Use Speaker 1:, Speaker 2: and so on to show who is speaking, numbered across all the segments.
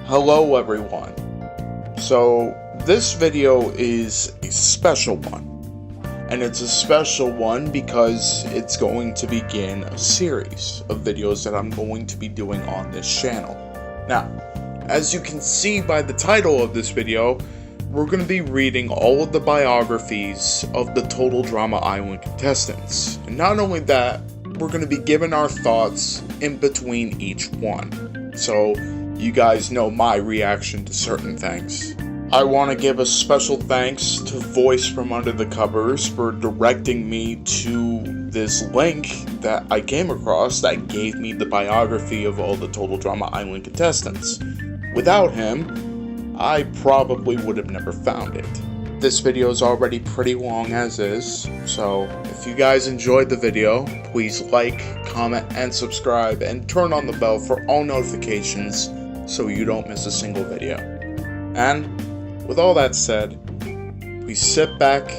Speaker 1: Hello everyone. So this video is a special one. And it's a special one because it's going to begin a series of videos that I'm going to be doing on this channel. Now, as you can see by the title of this video, we're going to be reading all of the biographies of the Total Drama Island contestants. And not only that, we're going to be giving our thoughts in between each one. So you guys know my reaction to certain things. I want to give a special thanks to Voice from Under the Covers for directing me to this link that I came across that gave me the biography of all the Total Drama Island contestants. Without him, I probably would have never found it. This video is already pretty long as is, so if you guys enjoyed the video, please like, comment, and subscribe, and turn on the bell for all notifications so you don't miss a single video. And with all that said, please sit back,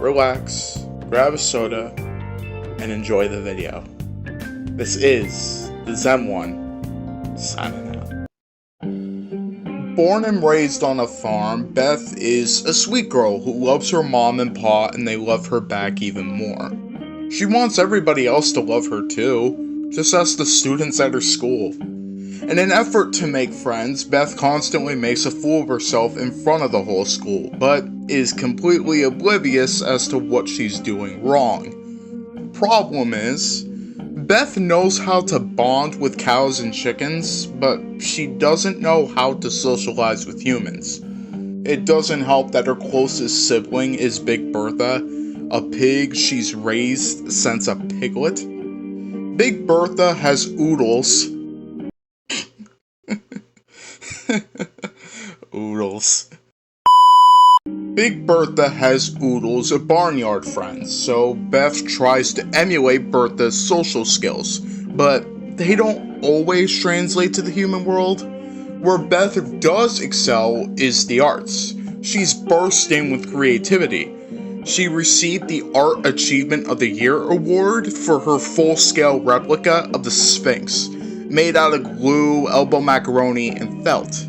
Speaker 1: relax, grab a soda, and enjoy the video. This is the Zen One, signing out. Born and raised on a farm, Beth is a sweet girl who loves her mom and pa, and they love her back even more. She wants everybody else to love her too, just as the students at her school. In an effort to make friends, Beth constantly makes a fool of herself in front of the whole school, but is completely oblivious as to what she's doing wrong. Problem is, Beth knows how to bond with cows and chickens, but she doesn't know how to socialize with humans. It doesn't help that her closest sibling is Big Bertha, a pig she's raised since a piglet. Big Bertha has oodles. Oodles. Big Bertha has oodles of barnyard friends, so Beth tries to emulate Bertha's social skills, but they don't always translate to the human world. Where Beth does excel is the arts. She's bursting with creativity. She received the Art Achievement of the Year award for her full-scale replica of the Sphinx, made out of glue, elbow macaroni, and felt.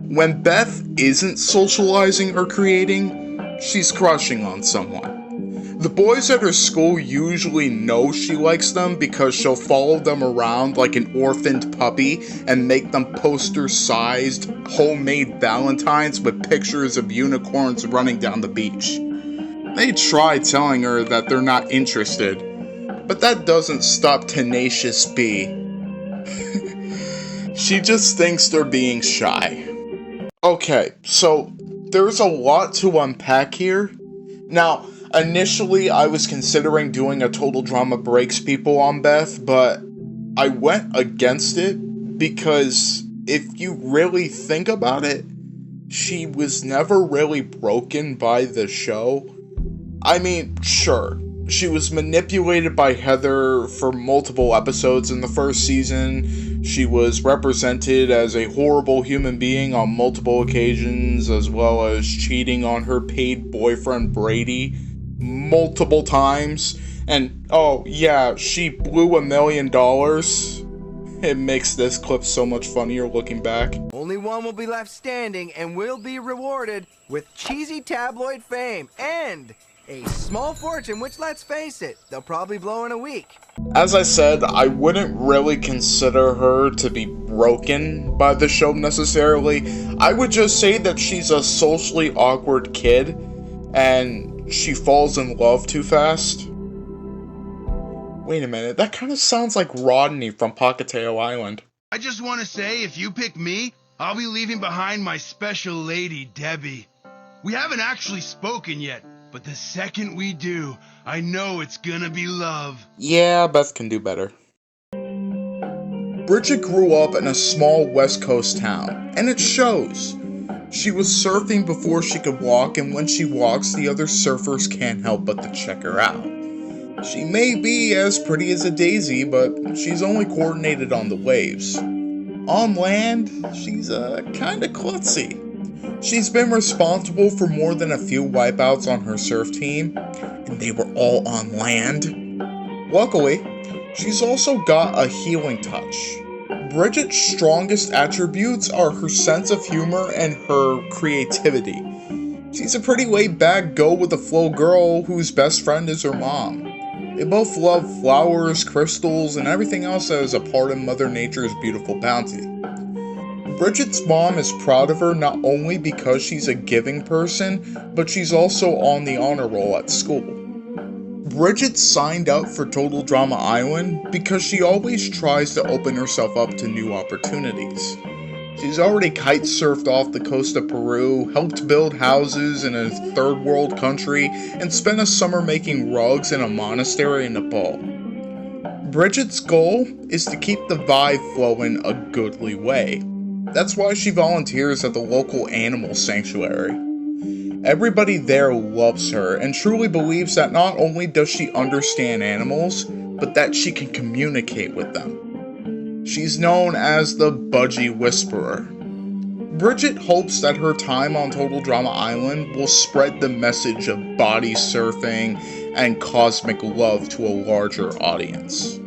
Speaker 1: When Beth isn't socializing or creating, she's crushing on someone. The boys at her school usually know she likes them because she'll follow them around like an orphaned puppy and make them poster-sized, homemade valentines with pictures of unicorns running down the beach. They try telling her that they're not interested, but that doesn't stop Tenacious B. She just thinks they're being shy. Okay, so there's a lot to unpack here. Now, initially I was considering doing a Total Drama Breaks People on Beth, but I went against it because if you really think about it, she was never really broken by the show. I mean, sure, she was manipulated by Heather for multiple episodes in the first season. She was represented as a horrible human being on multiple occasions, as well as cheating on her paid boyfriend Brady multiple times. And, oh yeah, she blew $1 million. It makes this clip so much funnier looking back.
Speaker 2: Only one will be left standing and will be rewarded with cheesy tabloid fame and a small fortune, which, let's face it, they'll probably blow in a week.
Speaker 1: As I said, I wouldn't really consider her to be broken by the show necessarily. I would just say that she's a socially awkward kid, and she falls in love too fast. Wait a minute, that kind of sounds like Rodney from Pocateo Island.
Speaker 3: I just want to say, if you pick me, I'll be leaving behind my special lady, Debbie. We haven't actually spoken yet, but the second we do, I know it's gonna be love.
Speaker 1: Yeah, Beth can do better. Bridget grew up in a small West Coast town, and it shows. She was surfing before she could walk, and when she walks, the other surfers can't help but to check her out. She may be as pretty as a daisy, but she's only coordinated on the waves. On land, she's kinda klutzy. She's been responsible for more than a few wipeouts on her surf team, and they were all on land. Luckily, she's also got a healing touch. Bridget's strongest attributes are her sense of humor and her creativity. She's a pretty laid-back, go-with-the-flow girl whose best friend is her mom. They both love flowers, crystals, and everything else that is a part of Mother Nature's beautiful bounty. Bridget's mom is proud of her not only because she's a giving person, but she's also on the honor roll at school. Bridget signed up for Total Drama Island because she always tries to open herself up to new opportunities. She's already kite surfed off the coast of Peru, helped build houses in a third world country, and spent a summer making rugs in a monastery in Nepal. Bridget's goal is to keep the vibe flowing a goodly way. That's why she volunteers at the local animal sanctuary. Everybody there loves her and truly believes that not only does she understand animals, but that she can communicate with them. She's known as the Budgie Whisperer. Bridget hopes that her time on Total Drama Island will spread the message of body surfing and cosmic love to a larger audience.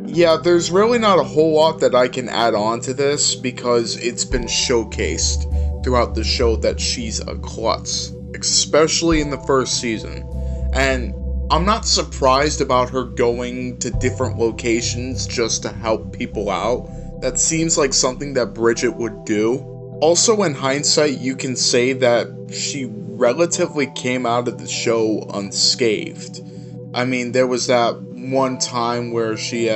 Speaker 1: Yeah, there's really not a whole lot that I can add on to this because it's been showcased throughout the show that she's a klutz, especially in the first season. And I'm not surprised about her going to different locations just to help people out. That seems like something that Bridget would do. Also, in hindsight, you can say that she relatively came out of the show unscathed. I mean, there was that one time where she,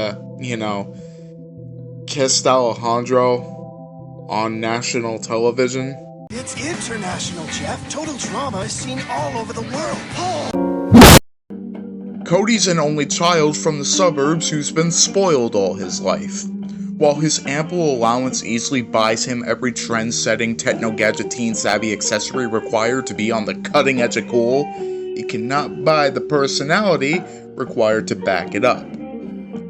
Speaker 1: kissed Alejandro on national television.
Speaker 4: It's international, Jeff. Total Drama is seen all over the world.
Speaker 1: Cody's an only child from the suburbs who's been spoiled all his life. While his ample allowance easily buys him every trend-setting, techno-gadget teen-savvy accessory required to be on the cutting edge of cool, he cannot buy the personality required to back it up.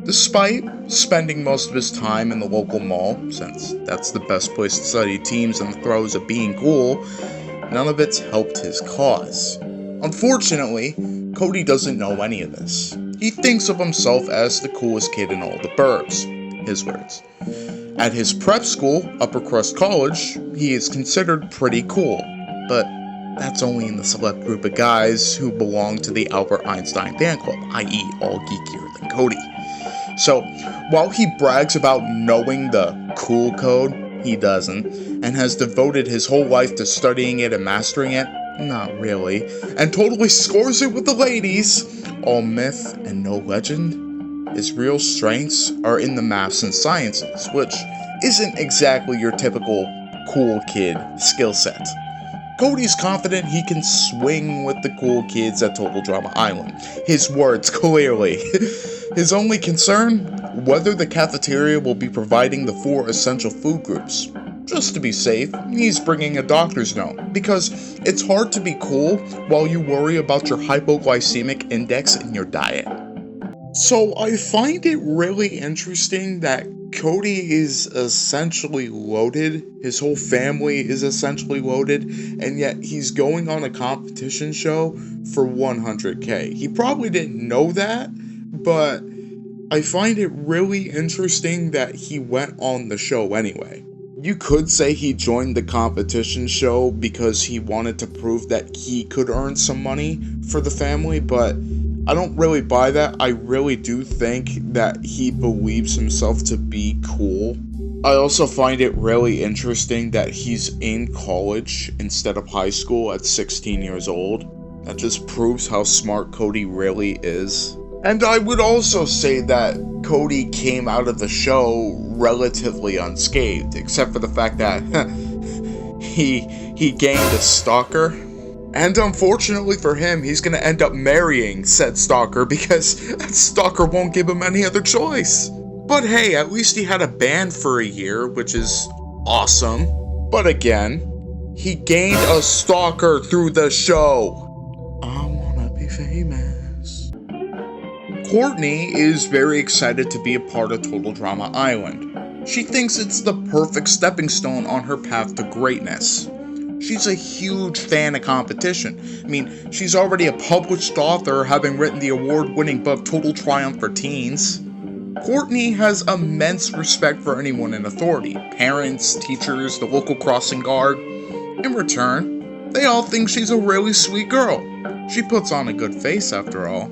Speaker 1: Despite spending most of his time in the local mall, since that's the best place to study teams in the throes of being cool, none of it's helped his cause. Unfortunately, Cody doesn't know any of this. He thinks of himself as the coolest kid in all the burbs, his words. At his prep school, Upper Crust College, he is considered pretty cool, but that's only in the select group of guys who belong to the Albert Einstein fan club, i.e. all geekier than Cody. So, while he brags about knowing the cool code, he doesn't, and has devoted his whole life to studying it and mastering it, not really, and totally scores it with the ladies, all myth and no legend, his real strengths are in the maths and sciences, which isn't exactly your typical cool kid skill set. Cody's confident he can swing with the cool kids at Total Drama Island. His words, clearly. His only concern? Whether the cafeteria will be providing the 4 essential food groups. Just to be safe, he's bringing a doctor's note, because it's hard to be cool while you worry about your hypoglycemic index in your diet. So I find it really interesting that Cody is essentially loaded, his whole family is essentially loaded, and yet he's going on a competition show for 100K. He probably didn't know that, but I find it really interesting that he went on the show anyway. You could say he joined the competition show because he wanted to prove that he could earn some money for the family, but I don't really buy that. I really do think that he believes himself to be cool. I also find it really interesting that he's in college instead of high school at 16 years old. That just proves how smart Cody really is. And I would also say that Cody came out of the show relatively unscathed, except for the fact that he gained a stalker. And unfortunately for him, he's gonna end up marrying said stalker because that stalker won't give him any other choice. But hey, at least he had a band for a year, which is awesome. But again, he gained a stalker through the show. I wanna be famous. Courtney is very excited to be a part of Total Drama Island. She thinks it's the perfect stepping stone on her path to greatness. She's a huge fan of competition. I mean, she's already a published author, having written the award-winning book Total Triumph for Teens. Courtney has immense respect for anyone in authority, parents, teachers, the local crossing guard. In return, they all think she's a really sweet girl. She puts on a good face after all.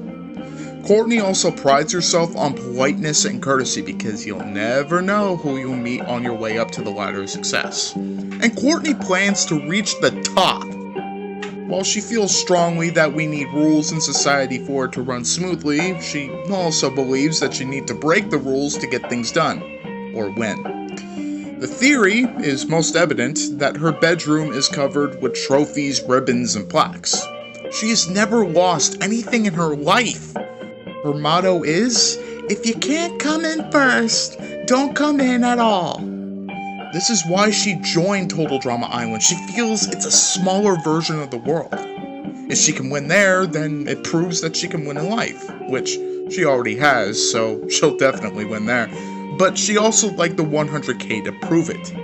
Speaker 1: Courtney also prides herself on politeness and courtesy because you'll never know who you'll meet on your way up to the ladder of success. And Courtney plans to reach the top. While she feels strongly that we need rules in society for it to run smoothly, she also believes that you need to break the rules to get things done, or win. The theory is most evident that her bedroom is covered with trophies, ribbons, and plaques. She has never lost anything in her life. Her motto is, if you can't come in first, don't come in at all. This is why she joined Total Drama Island. She feels it's a smaller version of the world. If she can win there, then it proves that she can win in life, which she already has, so she'll definitely win there. But she also liked the 100K to prove it.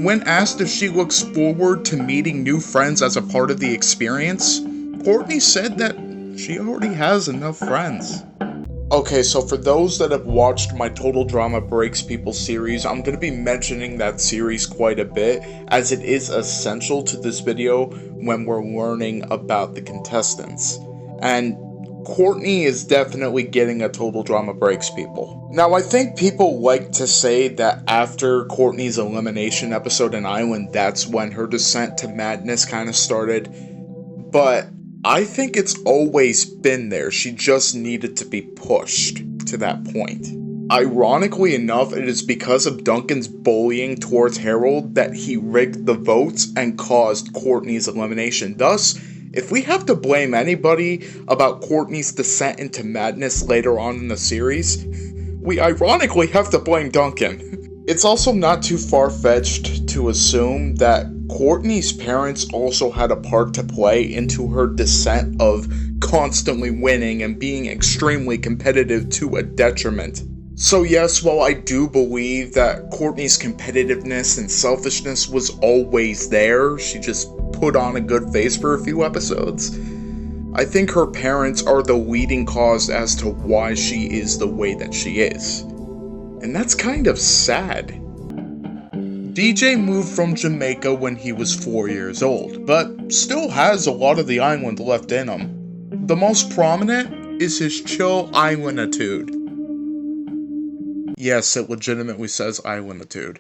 Speaker 1: When asked if she looks forward to meeting new friends as a part of the experience, Courtney said that she already has enough friends. Okay, so for those that have watched my Total Drama Breaks People series, I'm going to be mentioning that series quite a bit, as it is essential to this video when we're learning about the contestants. And Courtney is definitely getting a Total Drama Breaks People. Now, I think people like to say that after Courtney's elimination episode in Island, that's when her descent to madness kind of started, but I think it's always been there. She just needed to be pushed to that point. Ironically enough, it is because of Duncan's bullying towards Harold that he rigged the votes and caused Courtney's elimination. Thus, if we have to blame anybody about Courtney's descent into madness later on in the series, we ironically have to blame Duncan. It's also not too far-fetched to assume that Courtney's parents also had a part to play into her descent of constantly winning and being extremely competitive to a detriment. So yes, while I do believe that Courtney's competitiveness and selfishness was always there, she just put on a good face for a few episodes, I think her parents are the leading cause as to why she is the way that she is. And that's kind of sad. DJ moved from Jamaica when he was 4 years old, but still has a lot of the island left in him. The most prominent is his chill islanditude. Yes, it legitimately says islanditude.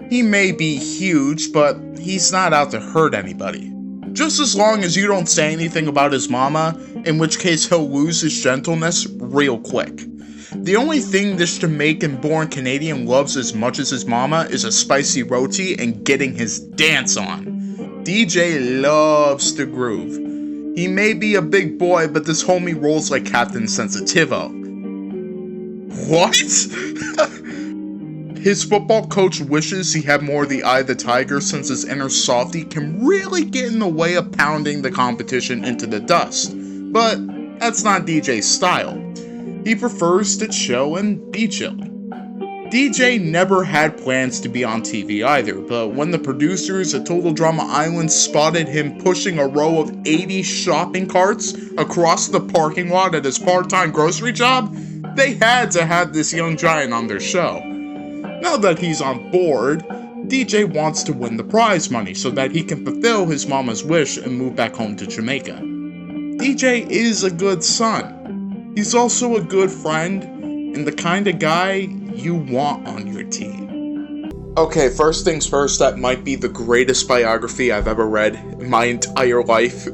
Speaker 1: He may be huge, but he's not out to hurt anybody. Just as long as you don't say anything about his mama, in which case he'll lose his gentleness real quick. The only thing this Jamaican-born Canadian loves as much as his mama is a spicy roti and getting his dance on. DJ loves to groove. He may be a big boy, but this homie rolls like Captain Sensitivo. What? His football coach wishes he had more of the eye of the tiger since his inner softie can really get in the way of pounding the competition into the dust. But that's not DJ's style. He prefers to chill and be chill. DJ never had plans to be on TV either, but when the producers at Total Drama Island spotted him pushing a row of 80 shopping carts across the parking lot at his part-time grocery job, they had to have this young giant on their show. Now that he's on board, DJ wants to win the prize money so that he can fulfill his mama's wish and move back home to Jamaica. DJ is a good son. He's also a good friend, and the kind of guy you want on your team. Okay, first things first, that might be the greatest biography I've ever read in my entire life.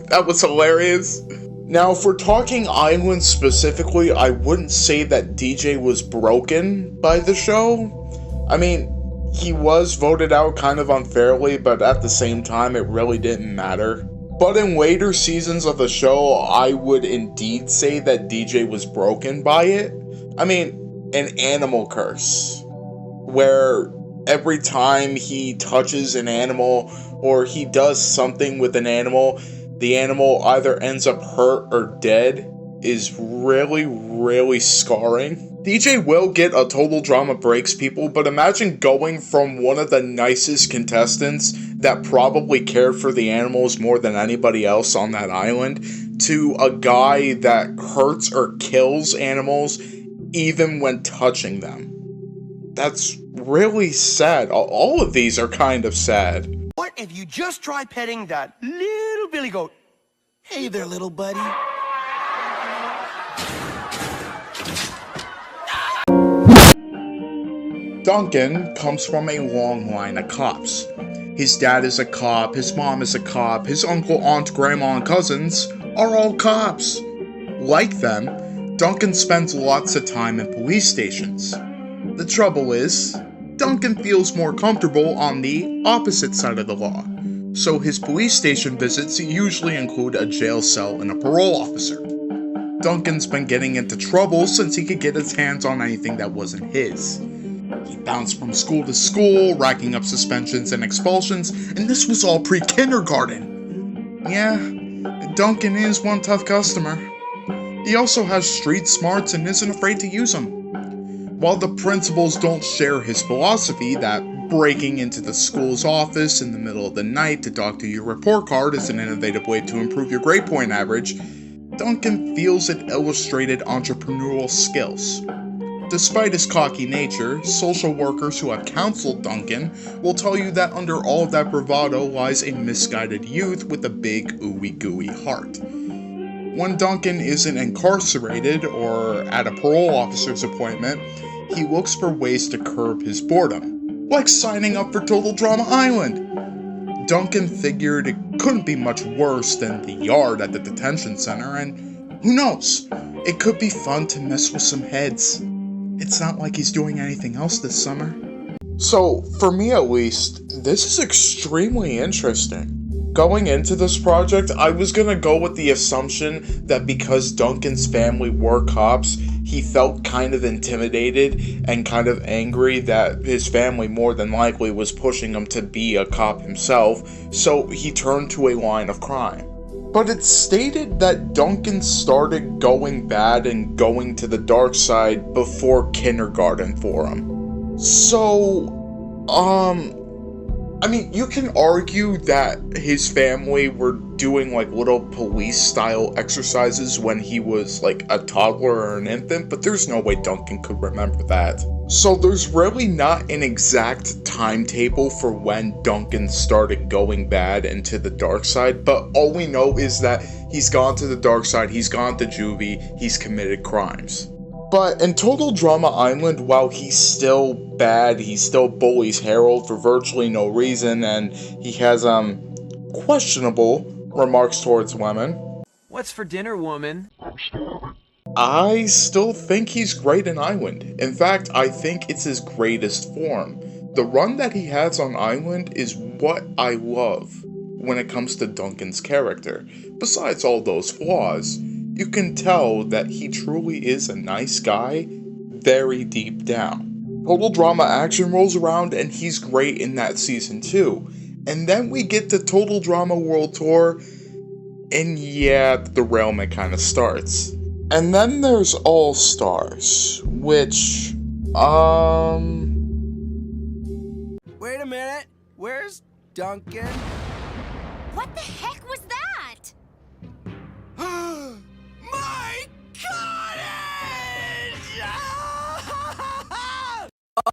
Speaker 1: That was hilarious. Now, if we're talking Island specifically, I wouldn't say that DJ was broken by the show. I mean, he was voted out kind of unfairly, but at the same time, it really didn't matter. But in later seasons of the show, I would indeed say that DJ was broken by it. I mean, an animal curse, where every time he touches an animal or he does something with an animal, the animal either ends up hurt or dead, is really, really scarring. DJ will get a Total Drama Breaks People, but imagine going from one of the nicest contestants that probably cared for the animals more than anybody else on that island to a guy that hurts or kills animals even when touching them. That's really sad. All of these are kind of sad.
Speaker 4: What if you just try petting that little billy goat? Hey there, little buddy.
Speaker 1: Duncan comes from a long line of cops. His dad is a cop, his mom is a cop, his uncle, aunt, grandma, and cousins are all cops. Like them, Duncan spends lots of time in police stations. The trouble is, Duncan feels more comfortable on the opposite side of the law, so his police station visits usually include a jail cell and a parole officer. Duncan's been getting into trouble since he could get his hands on anything that wasn't his. He bounced from school to school, racking up suspensions and expulsions, and this was all pre-kindergarten. Yeah, Duncan is one tough customer. He also has street smarts and isn't afraid to use them. While the principals don't share his philosophy that breaking into the school's office in the middle of the night to doctor your report card is an innovative way to improve your grade point average, Duncan feels it illustrated entrepreneurial skills. Despite his cocky nature, social workers who have counseled Duncan will tell you that under all of that bravado lies a misguided youth with a big ooey-gooey heart. When Duncan isn't incarcerated or at a parole officer's appointment, he looks for ways to curb his boredom, like signing up for Total Drama Island. Duncan figured it couldn't be much worse than the yard at the detention center, and who knows, it could be fun to mess with some heads. It's not like he's doing anything else this summer. So, for me at least, this is extremely interesting. Going into this project, I was gonna go with the assumption that because Duncan's family were cops, he felt kind of intimidated and kind of angry that his family more than likely was pushing him to be a cop himself, so he turned to a line of crime. But it's stated that Duncan started going bad and going to the dark side before kindergarten for him. So, I mean, you can argue that his family were doing like little police style exercises when he was like a toddler or an infant, but there's no way Duncan could remember that. So there's really not an exact timetable for when Duncan started going bad and to the dark side, but all we know is that he's gone to the dark side, he's gone to juvie, he's committed crimes. But in Total Drama Island, while he's still bad, he still bullies Harold for virtually no reason, and he has, questionable remarks towards women.
Speaker 5: What's for dinner, woman?
Speaker 1: I still think he's great in Island. In fact, I think it's his greatest form. The run that he has on Island is what I love when it comes to Duncan's character. Besides all those flaws, you can tell that he truly is a nice guy, very deep down. Total Drama Action rolls around and he's great in that season too. And then we get to Total Drama World Tour, and yeah, the derailment kind of starts. And then there's All Stars, which,
Speaker 2: Wait a minute. Where's Duncan?
Speaker 6: What the heck was that?
Speaker 2: My cottage!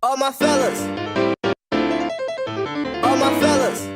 Speaker 2: All my fellas. All my fellas.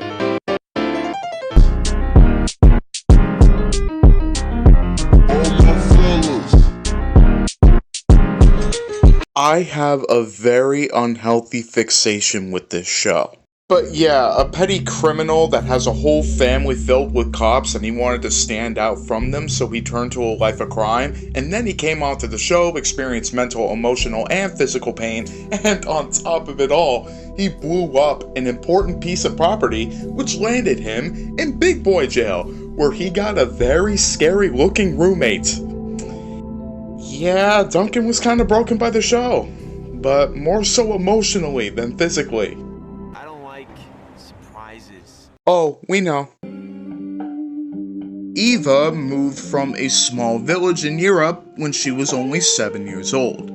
Speaker 1: I have a very unhealthy fixation with this show. But yeah, a petty criminal that has a whole family filled with cops and he wanted to stand out from them, so he turned to a life of crime, and then he came onto the show, experienced mental, emotional, and physical pain, and on top of it all, he blew up an important piece of property, which landed him in big boy jail, where he got a very scary looking roommate. Yeah, Duncan was kind of broken by the show, but more so emotionally than physically. Oh, we know. Eva moved from a small village in Europe when she was only 7 years old.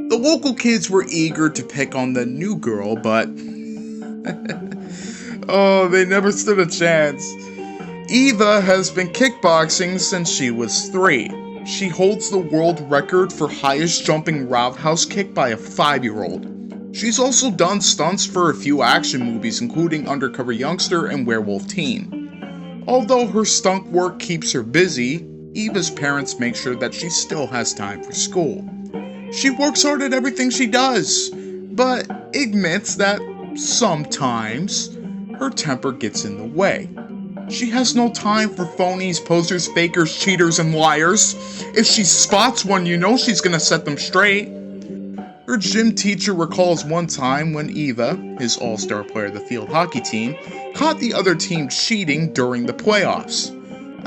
Speaker 1: The local kids were eager to pick on the new girl, but oh, they never stood a chance. Eva has been kickboxing since she was 3. She holds the world record for highest jumping roundhouse kick by a 5-year-old. She's also done stunts for a few action movies, including Undercover Youngster and Werewolf Teen. Although her stunt work keeps her busy, Eva's parents make sure that she still has time for school. She works hard at everything she does, but admits that sometimes her temper gets in the way. She has no time for phonies, posers, fakers, cheaters, and liars. If she spots one, you know she's gonna set them straight. Her gym teacher recalls one time when Eva, his all-star player of the field hockey team, caught the other team cheating during the playoffs.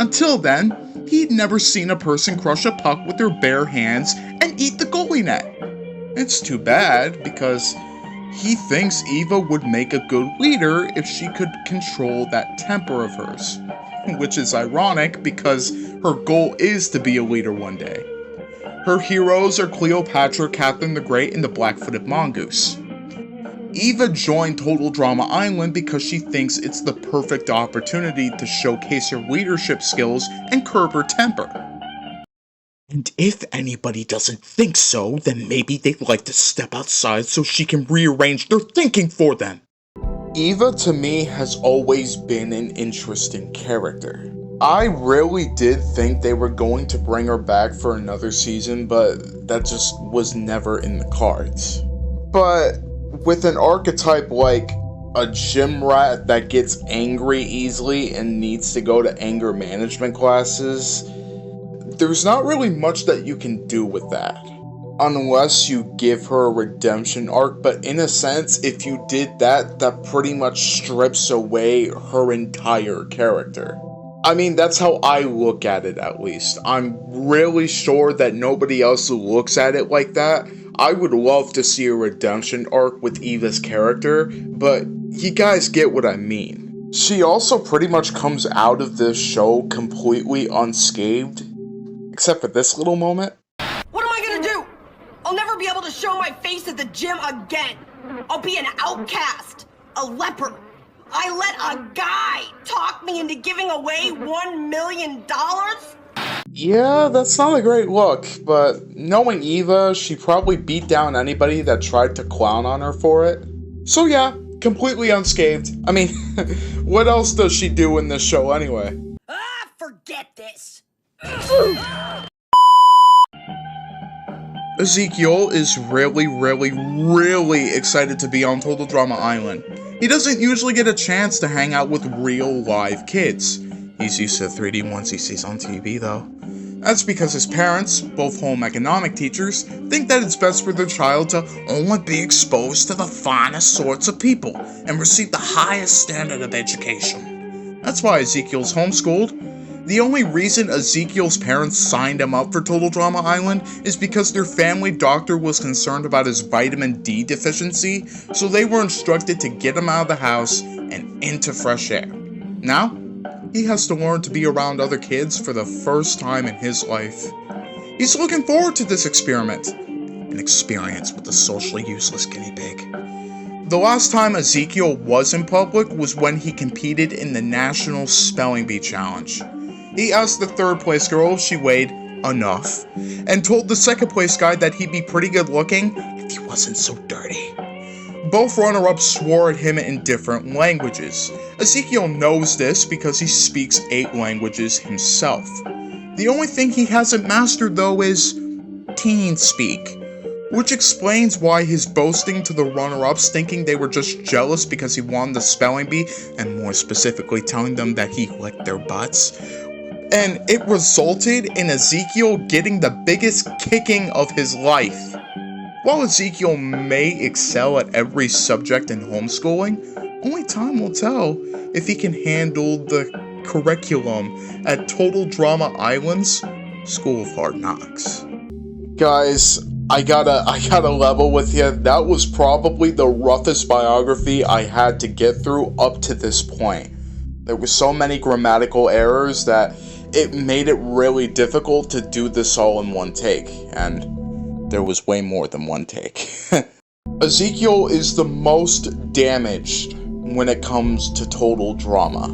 Speaker 1: Until then, he'd never seen a person crush a puck with their bare hands and eat the goalie net. It's too bad, because he thinks Eva would make a good leader if she could control that temper of hers. Which is ironic, because her goal is to be a leader one day. Her heroes are Cleopatra, Catherine the Great, and the Black-Footed Mongoose. Eva joined Total Drama Island because she thinks it's the perfect opportunity to showcase her leadership skills and curb her temper. And if anybody doesn't think so, then maybe they'd like to step outside so she can rearrange their thinking for them. Eva, to me, has always been an interesting character. I really did think they were going to bring her back for another season, but that just was never in the cards. But with an archetype like a gym rat that gets angry easily and needs to go to anger management classes, there's not really much that you can do with that. Unless you give her a redemption arc, but in a sense, if you did that, that pretty much strips away her entire character. I mean, that's how I look at it, at least. I'm really sure that nobody else looks at it like that. I would love to see a redemption arc with Eva's character, but you guys get what I mean. She also pretty much comes out of this show completely unscathed, except for this little moment.
Speaker 7: What am I gonna do? I'll never be able to show my face at the gym again. I'll be an outcast, a leper. I let a guy talk me into giving away $1 million?
Speaker 1: Yeah, that's not a great look, but knowing Eva, she probably beat down anybody that tried to clown on her for it. So yeah, completely unscathed. I mean, what else does she do in this show anyway?
Speaker 7: Ah, forget this.
Speaker 1: Ezekiel is really excited to be on Total Drama Island. He doesn't usually get a chance to hang out with real live kids. He's used to the 3D ones he sees on TV though. That's because his parents, both home economic teachers, think that it's best for their child to only be exposed to the finest sorts of people and receive the highest standard of education. That's why Ezekiel's homeschooled. The only reason Ezekiel's parents signed him up for Total Drama Island is because their family doctor was concerned about his vitamin D deficiency, so they were instructed to get him out of the house and into fresh air. Now, he has to learn to be around other kids for the first time in his life. He's looking forward to this experiment, an experience with the socially useless guinea pig. The last time Ezekiel was in public was when he competed in the National Spelling Bee Challenge. He asked the third place girl if she weighed enough, and told the second place guy that he'd be pretty good looking if he wasn't so dirty. Both runner-ups swore at him in different languages. Ezekiel knows this because he speaks 8 languages himself. The only thing he hasn't mastered though is teen speak, which explains why his boasting to the runner-ups, thinking they were just jealous because he won the spelling bee, and more specifically telling them that he licked their butts. And it resulted in Ezekiel getting the biggest kicking of his life. While Ezekiel may excel at every subject in homeschooling, only time will tell if he can handle the curriculum at Total Drama Island's School of Hard Knocks. Guys, I gotta level with you. That was probably the roughest biography I had to get through up to this point. There were so many grammatical errors that it made it really difficult to do this all in one take, and there was way more than one take. Ezekiel is the most damaged when it comes to total drama.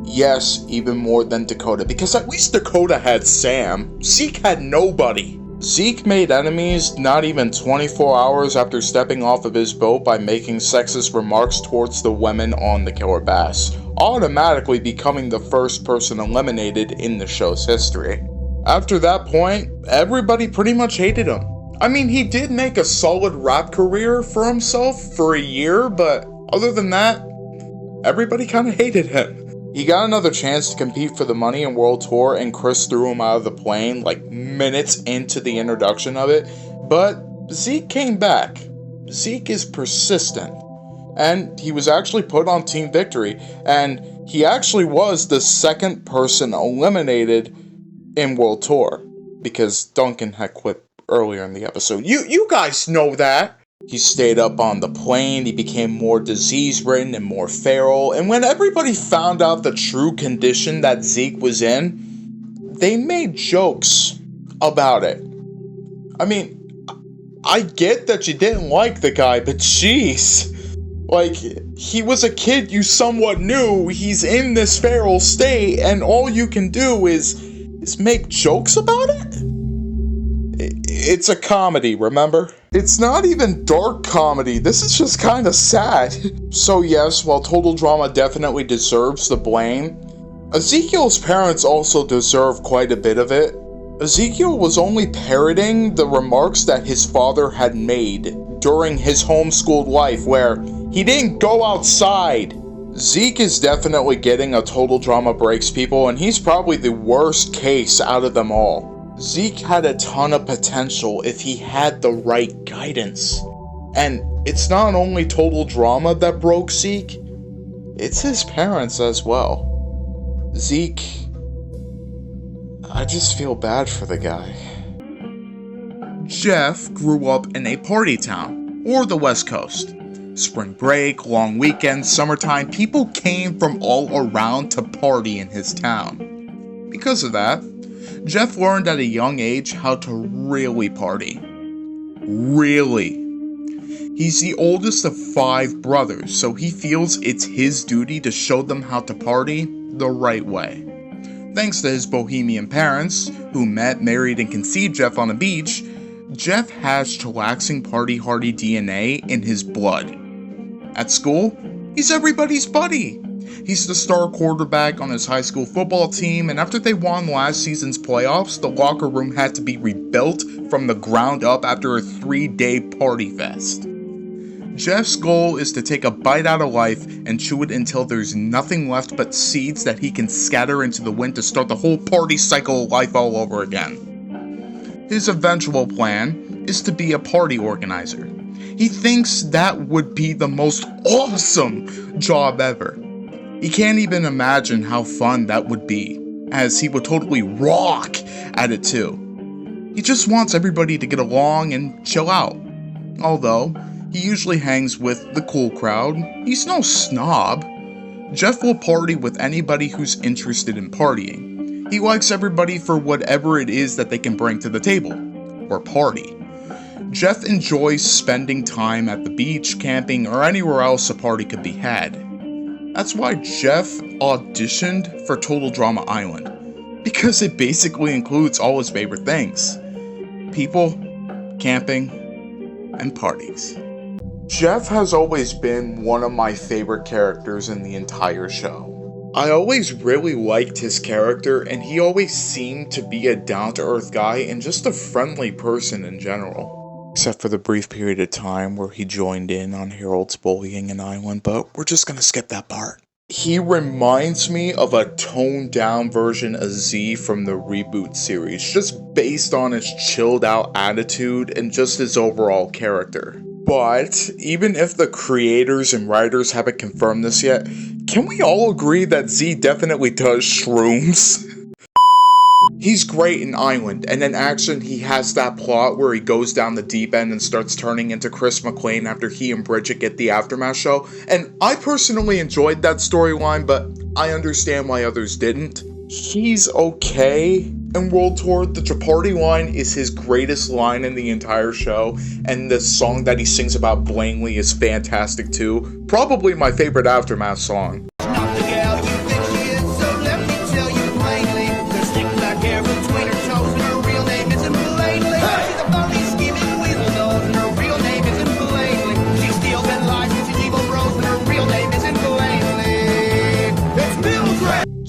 Speaker 1: Yes, even more than Dakota, because at least Dakota had Sam. Zeke had nobody. Zeke made enemies not even 24 hours after stepping off of his boat by making sexist remarks towards the women on the Killer Bass, automatically becoming the first person eliminated in the show's history. After that point, everybody pretty much hated him. I mean, he did make a solid rap career for himself for a year, but other than that, everybody kind of hated him. He got another chance to compete for the Money and World Tour, and Chris threw him out of the plane like minutes into the introduction of it, but Zeke came back. Zeke is persistent, and he was actually put on Team Victory, and he actually was the second person eliminated in World Tour, because Duncan had quit earlier in the episode. You guys know that! He stayed up on the plane, he became more disease-ridden and more feral, and when everybody found out the true condition that Zeke was in, they made jokes about it. I mean, I get that you didn't like the guy, but jeez. Like, he was a kid you somewhat knew, he's in this feral state, and all you can do is make jokes about it? It's a comedy, remember? It's not even dark comedy, this is just kinda sad. So yes, while Total Drama definitely deserves the blame, Ezekiel's parents also deserve quite a bit of it. Ezekiel was only parroting the remarks that his father had made during his homeschooled life, where he didn't go outside. Zeke is definitely getting a Total Drama Breaks, people, and he's probably the worst case out of them all. Zeke had a ton of potential if he had the right guidance. And it's not only Total Drama that broke Zeke, it's his parents as well. Zeke, I just feel bad for the guy. Jeff grew up in a party town, or the West Coast. Spring break, long weekends, summertime, people came from all around to party in his town. Because of that, Jeff learned at a young age how to really party. Really. He's the oldest of 5 brothers, so he feels it's his duty to show them how to party the right way. Thanks to his bohemian parents, who met, married, and conceived Jeff on a beach, Jeff has chillaxing party-hardy DNA in his blood. At school, he's everybody's buddy. He's the star quarterback on his high school football team, and after they won last season's playoffs, the locker room had to be rebuilt from the ground up after a 3-day party fest. Jeff's goal is to take a bite out of life and chew it until there's nothing left but seeds that he can scatter into the wind to start the whole party cycle of life all over again. His eventual plan is to be a party organizer. He thinks that would be the most awesome job ever. He can't even imagine how fun that would be, as he would totally rock at it too. He just wants everybody to get along and chill out. Although, he usually hangs with the cool crowd, he's no snob. Jeff will party with anybody who's interested in partying. He likes everybody for whatever it is that they can bring to the table, or party. Jeff enjoys spending time at the beach, camping, or anywhere else a party could be had. That's why Jeff auditioned for Total Drama Island, because it basically includes all his favorite things: people, camping, and parties. Jeff has always been one of my favorite characters in the entire show. I always really liked his character, and he always seemed to be a down-to-earth guy and just a friendly person in general. Except for the brief period of time where he joined in on Harold's bullying an island, but we're just gonna skip that part. He reminds me of a toned-down version of Z from the reboot series, just based on his chilled-out attitude and just his overall character. But, even if the creators and writers haven't confirmed this yet, can we all agree that Z definitely does shrooms? He's great in Island, and in Action he has that plot where he goes down the deep end and starts turning into Chris McClane after he and Bridget get the Aftermath show, and I personally enjoyed that storyline, but I understand why others didn't. He's okay in World Tour. The Chaparty line is his greatest line in the entire show, and the song that he sings about Blangley is fantastic too. Probably my favorite Aftermath song.
Speaker 2: Not the gal you think she is,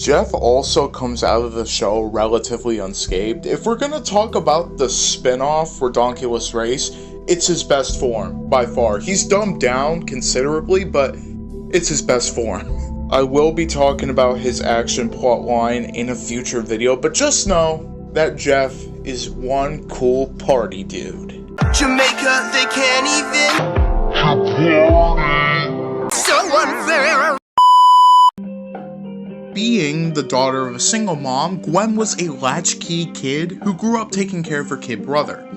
Speaker 1: Jeff also comes out of the show relatively unscathed. If we're gonna talk about the spin-off Redonkulous Race, it's his best form, by far. He's dumbed down considerably, but it's his best form. I will be talking about his action plotline in a future video, but just know that Jeff is one cool party dude.
Speaker 4: Jamaica, they can't even. So unfair.
Speaker 1: Being the daughter of a single mom, Gwen was a latchkey kid who grew up taking care of her kid brother.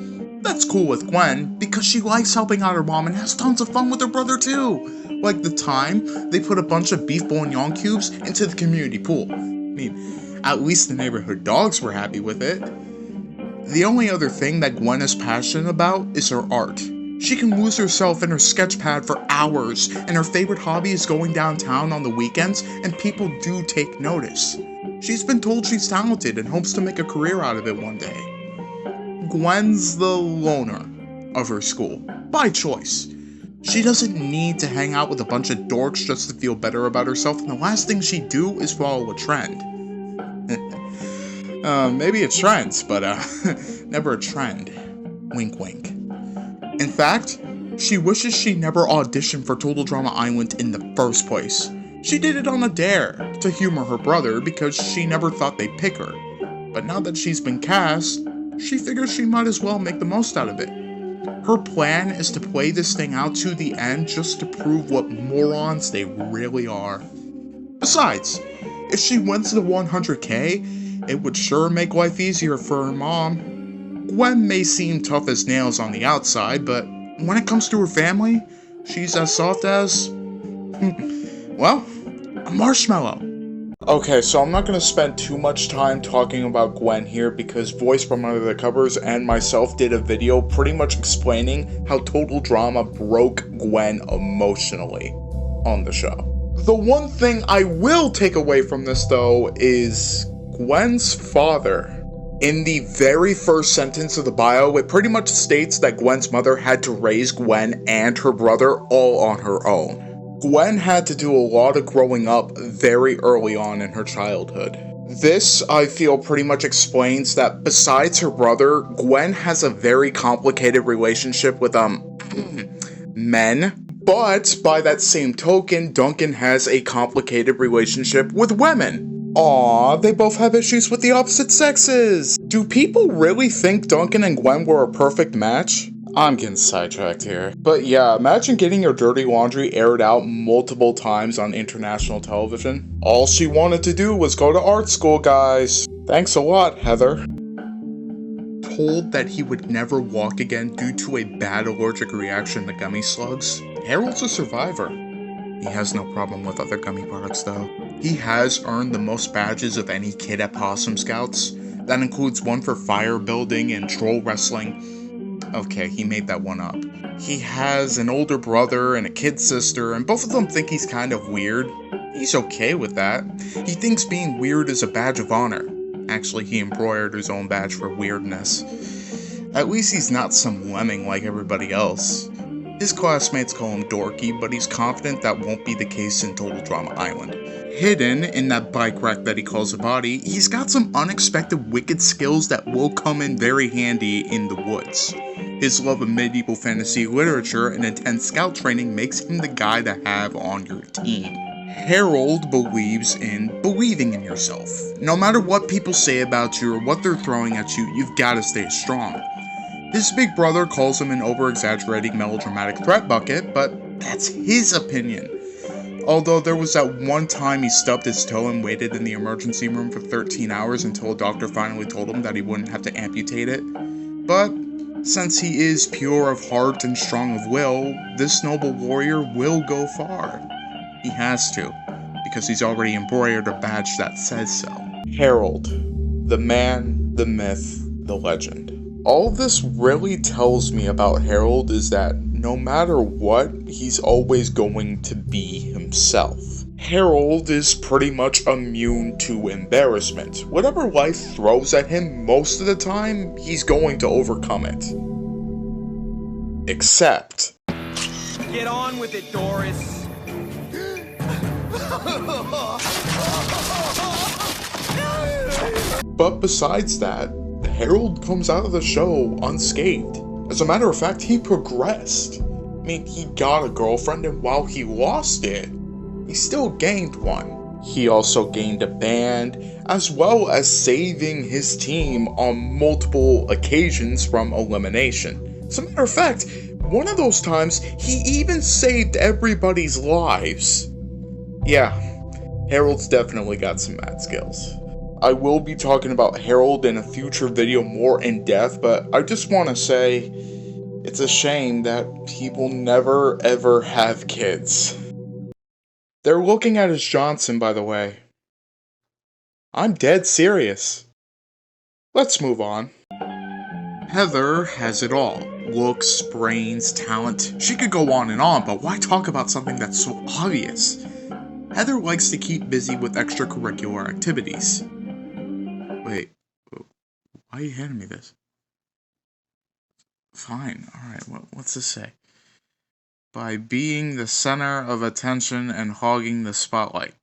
Speaker 1: That's cool with Gwen, because she likes helping out her mom and has tons of fun with her brother too. Like the time they put a bunch of beef bourguignon cubes into the community pool. I mean, at least the neighborhood dogs were happy with it. The only other thing that Gwen is passionate about is her art. She can lose herself in her sketch pad for hours, and her favorite hobby is going downtown on the weekends, and people do take notice. She's been told she's talented and hopes to make a career out of it one day. Gwen's the loner of her school, by choice. She doesn't need to hang out with a bunch of dorks just to feel better about herself, and the last thing she'd do is follow a trend. Maybe a trend, but never a trend. Wink wink. In fact, she wishes she never auditioned for Total Drama Island in the first place. She did it on a dare to humor her brother because she never thought they'd pick her. But now that she's been cast, she figures she might as well make the most out of it. Her plan is to play this thing out to the end just to prove what morons they really are. Besides, if she wins the 100K, it would sure make life easier for her mom. Gwen may seem tough as nails on the outside, but when it comes to her family, she's as soft as, well, a marshmallow. Okay, so I'm not going to spend too much time talking about Gwen here because Voice from Under the Covers and myself did a video pretty much explaining how Total Drama broke Gwen emotionally on the show. The one thing I will take away from this though is Gwen's father. In the very first sentence of the bio, it pretty much states that Gwen's mother had to raise Gwen and her brother all on her own. Gwen had to do a lot of growing up very early on in her childhood. This, I feel, pretty much explains that besides her brother, Gwen has a very complicated relationship with, men. But, by that same token, Duncan has a complicated relationship with women. Aww, they both have issues with the opposite sexes! Do people really think Duncan and Gwen were a perfect match? I'm getting sidetracked here. But yeah, imagine getting your dirty laundry aired out multiple times on international television. All she wanted to do was go to art school, guys. Thanks a lot, Heather. Told that he would never walk again due to a bad allergic reaction to gummy slugs, Harold's a survivor. He has no problem with other gummy products though. He has earned the most badges of any kid at Possum Scouts. That includes one for fire building and troll wrestling. Okay, he made that one up. He has an older brother and a kid sister, and both of them think he's kind of weird. He's okay with that. He thinks being weird is a badge of honor. Actually, he embroidered his own badge for weirdness. At least he's not some lemming like everybody else. His classmates call him dorky, but he's confident that won't be the case in Total Drama Island. Hidden in that bike rack that he calls a body, he's got some unexpected wicked skills that will come in very handy in the woods. His love of medieval fantasy literature and intense scout training makes him the guy to have on your team. Harold believes in believing in yourself. No matter what people say about you or what they're throwing at you, you've gotta stay strong. His big brother calls him an over-exaggerating melodramatic threat bucket, but that's his opinion. Although there was that one time he stubbed his toe and waited in the emergency room for 13 hours until a doctor finally told him that he wouldn't have to amputate it. But since he is pure of heart and strong of will, this noble warrior will go far. He has to, because he's already embroidered a badge that says so. Harold, the man, the myth, the legend. All this really tells me about Harold is that no matter what, he's always going to be himself. Harold is pretty much immune to embarrassment. Whatever life throws at him most of the time, he's going to overcome it. Except...
Speaker 5: Get on with it, Doris.
Speaker 1: But besides that, Harold comes out of the show unscathed. As a matter of fact, he progressed. I mean, he got a girlfriend, and while he lost it, he still gained one. He also gained a band, as well as saving his team on multiple occasions from elimination. As a matter of fact, one of those times, he even saved everybody's lives. Yeah, Harold's definitely got some mad skills. I will be talking about Harold in a future video more in depth, but I just want to say, it's a shame that he will never ever have kids. They're looking at his Johnson, by the way. I'm dead serious. Let's move on. Heather has it all. Looks, brains, talent. She could go on and on, but why talk about something that's so obvious? Heather likes to keep busy with extracurricular activities. Wait, why are you handing me this? Fine, alright, what's this say? By being the center of attention and hogging the spotlight.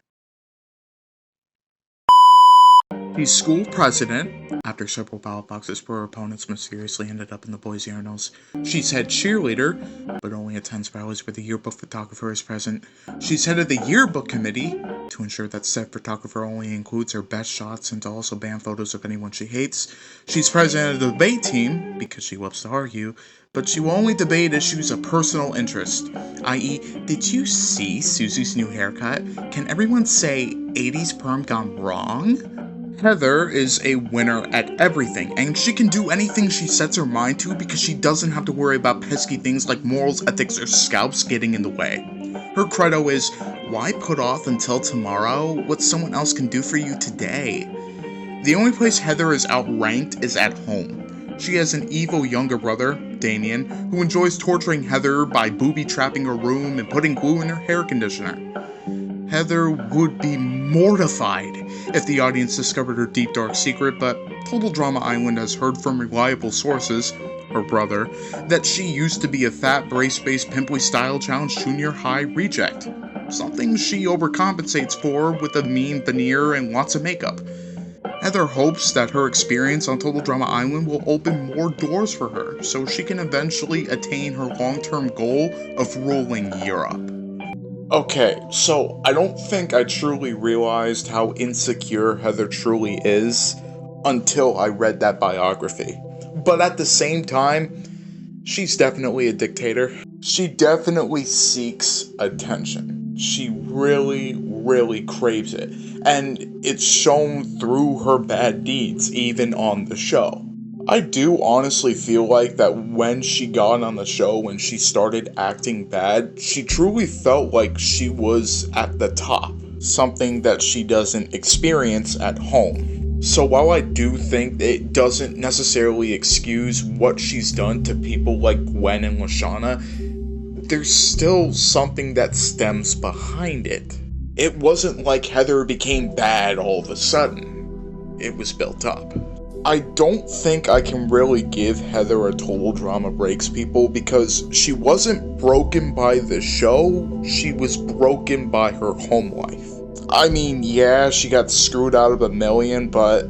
Speaker 1: She's school president. After several ballot boxes for her opponents mysteriously ended up in the boys' urinals. She's head cheerleader, but only attends rallies where the yearbook photographer is present. She's head of the yearbook committee, to ensure that said photographer only includes her best shots and to also ban photos of anyone she hates. She's president of the debate team, because she loves to argue, but she will only debate issues of personal interest, i.e., did you see Susie's new haircut? Can everyone say 80s perm gone wrong? Heather is a winner at everything, and she can do anything she sets her mind to because she doesn't have to worry about pesky things like morals, ethics, or scalps getting in the way. Her credo is, why put off until tomorrow what someone else can do for you today? The only place Heather is outranked is at home. She has an evil younger brother, Damien, who enjoys torturing Heather by booby-trapping her room and putting glue in her hair conditioner. Heather would be mortified if the audience discovered her deep dark secret, but Total Drama Island has heard from reliable sources, her brother, that she used to be a fat, brace-based, pimply style challenge junior high reject. Something she overcompensates for with a mean veneer and lots of makeup. Heather hopes that her experience on Total Drama Island will open more doors for her, so she can eventually attain her long-term goal of ruling Europe. Okay, so I don't think I truly realized how insecure Heather truly is until I read that biography. But at the same time, she's definitely a dictator. She definitely seeks attention. She really, really craves it. And it's shown through her bad deeds, even on the show. I do honestly feel like that when she got on the show, when she started acting bad, she truly felt like she was at the top. Something that she doesn't experience at home. So while I do think it doesn't necessarily excuse what she's done to people like Gwen and Lashana, there's still something that stems behind it. It wasn't like Heather became bad all of a sudden. It was built up. I don't think I can really give Heather a Total Drama Breaks, people, because she wasn't broken by the show, she was broken by her home life. I mean, yeah, she got screwed out of $1 million, but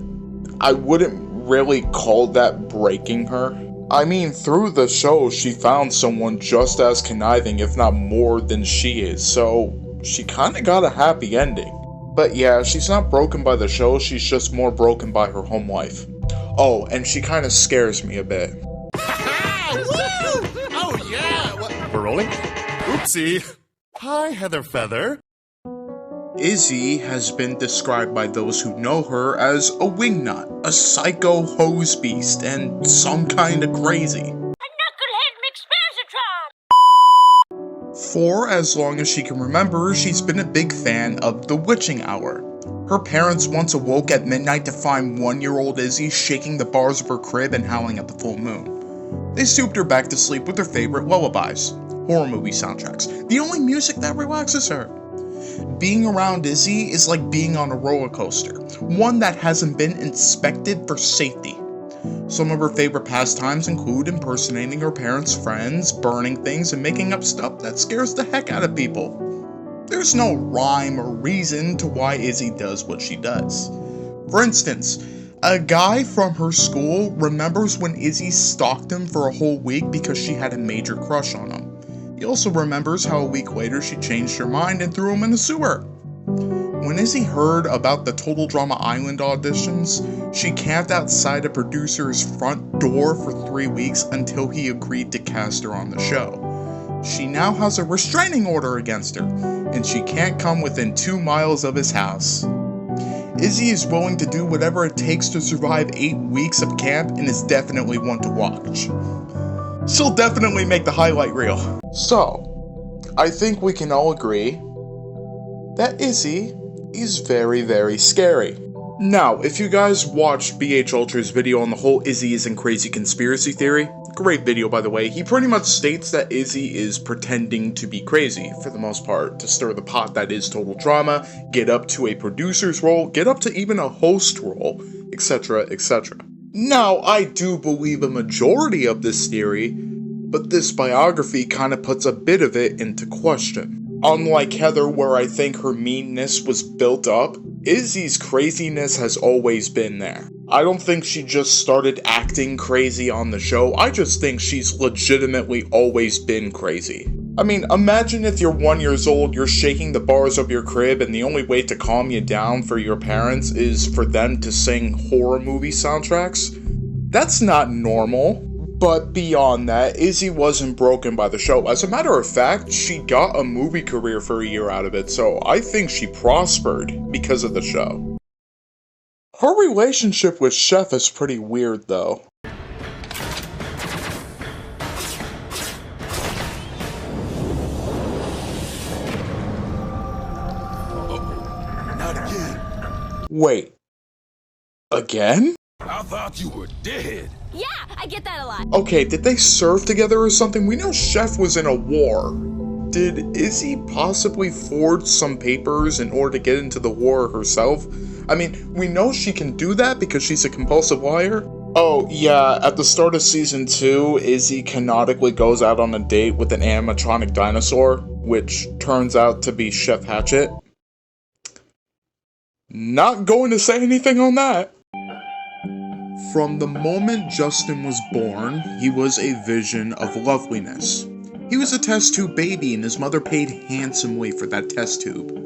Speaker 1: I wouldn't really call that breaking her. I mean, through the show, she found someone just as conniving, if not more, than she is, so she kinda got a happy ending. But yeah, she's not broken by the show, she's just more broken by her home life. Oh, and she kinda scares me a bit.
Speaker 8: Oh yeah! We're rolling? Oopsie! Hi, Heather Feather.
Speaker 1: Izzy has been described by those who know her as a wingnut, a psycho hose beast, and some kinda crazy.
Speaker 6: A knucklehead McSparzatron!
Speaker 1: For as long as she can remember, she's been a big fan of The Witching Hour. Her parents once awoke at midnight to find 1-year-old Izzy shaking the bars of her crib and howling at the full moon. They souped her back to sleep with her favorite lullabies, horror movie soundtracks, the only music that relaxes her. Being around Izzy is like being on a roller coaster, one that hasn't been inspected for safety. Some of her favorite pastimes include impersonating her parents' friends, burning things, and making up stuff that scares the heck out of people. There's no rhyme or reason to why Izzy does what she does. For instance, A guy from her school remembers when Izzy stalked him for a whole week because she had a major crush on him. He also remembers how a week later she changed her mind and threw him in the sewer. When Izzy heard about the Total Drama Island auditions, she camped outside a producer's front door for 3 weeks until he agreed to cast her on the show. She now has a restraining order against her, and she can't come within 2 miles of his house. Izzy is willing to do whatever it takes to survive 8 weeks of camp and is definitely one to watch. She'll definitely make the highlight reel. So, I think we can all agree that Izzy is very, very scary. Now, if you guys watched BH Ultra's video on the whole Izzy isn't crazy conspiracy theory, great video by the way, he pretty much states that Izzy is pretending to be crazy, for the most part, to stir the pot that is Total Drama, get up to a producer's role, get up to even a host role, etc, etc. Now, I do believe a majority of this theory, but this biography kind of puts a bit of it into question. Unlike Heather, where I think her meanness was built up, Izzy's craziness has always been there. I don't think she just started acting crazy on the show, I just think she's legitimately always been crazy. I mean, imagine if you're 1 year old, you're shaking the bars of your crib, and the only way to calm you down for your parents is for them to sing horror movie soundtracks. That's not normal. But beyond that, Izzy wasn't broken by the show. As a matter of fact, she got a movie career for a year out of it, so I think she prospered because of the show. Her relationship with Chef is pretty weird, though.
Speaker 8: Not again.
Speaker 1: Wait. Again?
Speaker 8: I thought you were dead.
Speaker 6: Yeah, I get that a lot.
Speaker 1: Okay, did they serve together or something? We know Chef was in a war. Did Izzy possibly forge some papers in order to get into the war herself? I mean, we know she can do that because she's a compulsive liar. Oh, yeah, at the start of season 2, Izzy canonically goes out on a date with an animatronic dinosaur, which turns out to be Chef Hatchet. Not going to say anything on that. From the moment Justin was born, he was a vision of loveliness. He was a test tube baby and his mother paid handsomely for that test tube.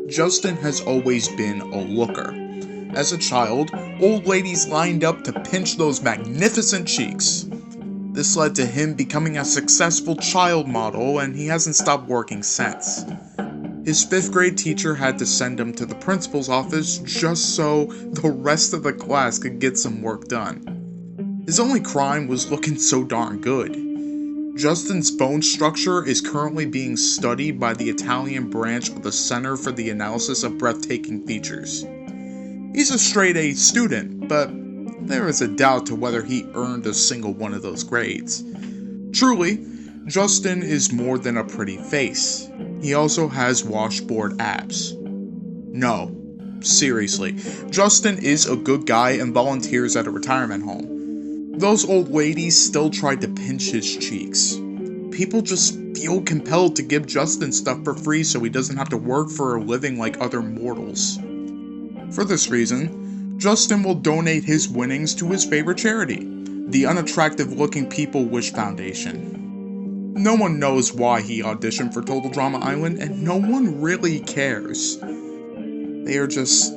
Speaker 1: Justin has always been a looker. As a child, old ladies lined up to pinch those magnificent cheeks. This led to him becoming a successful child model, and he hasn't stopped working since. His 5th grade teacher had to send him to the principal's office just so the rest of the class could get some work done. His only crime was looking so darn good. Justin's bone structure is currently being studied by the Italian branch of the Center for the Analysis of Breathtaking Features. He's a straight A student, but there is a doubt to whether he earned a single one of those grades. Truly, Justin is more than a pretty face. He also has washboard abs. No, seriously, Justin is a good guy and volunteers at a retirement home. Those old ladies still tried to pinch his cheeks. People just feel compelled to give Justin stuff for free so he doesn't have to work for a living like other mortals. For this reason, Justin will donate his winnings to his favorite charity, the Unattractive Looking People Wish Foundation. No one knows why he auditioned for Total Drama Island, and no one really cares. They are just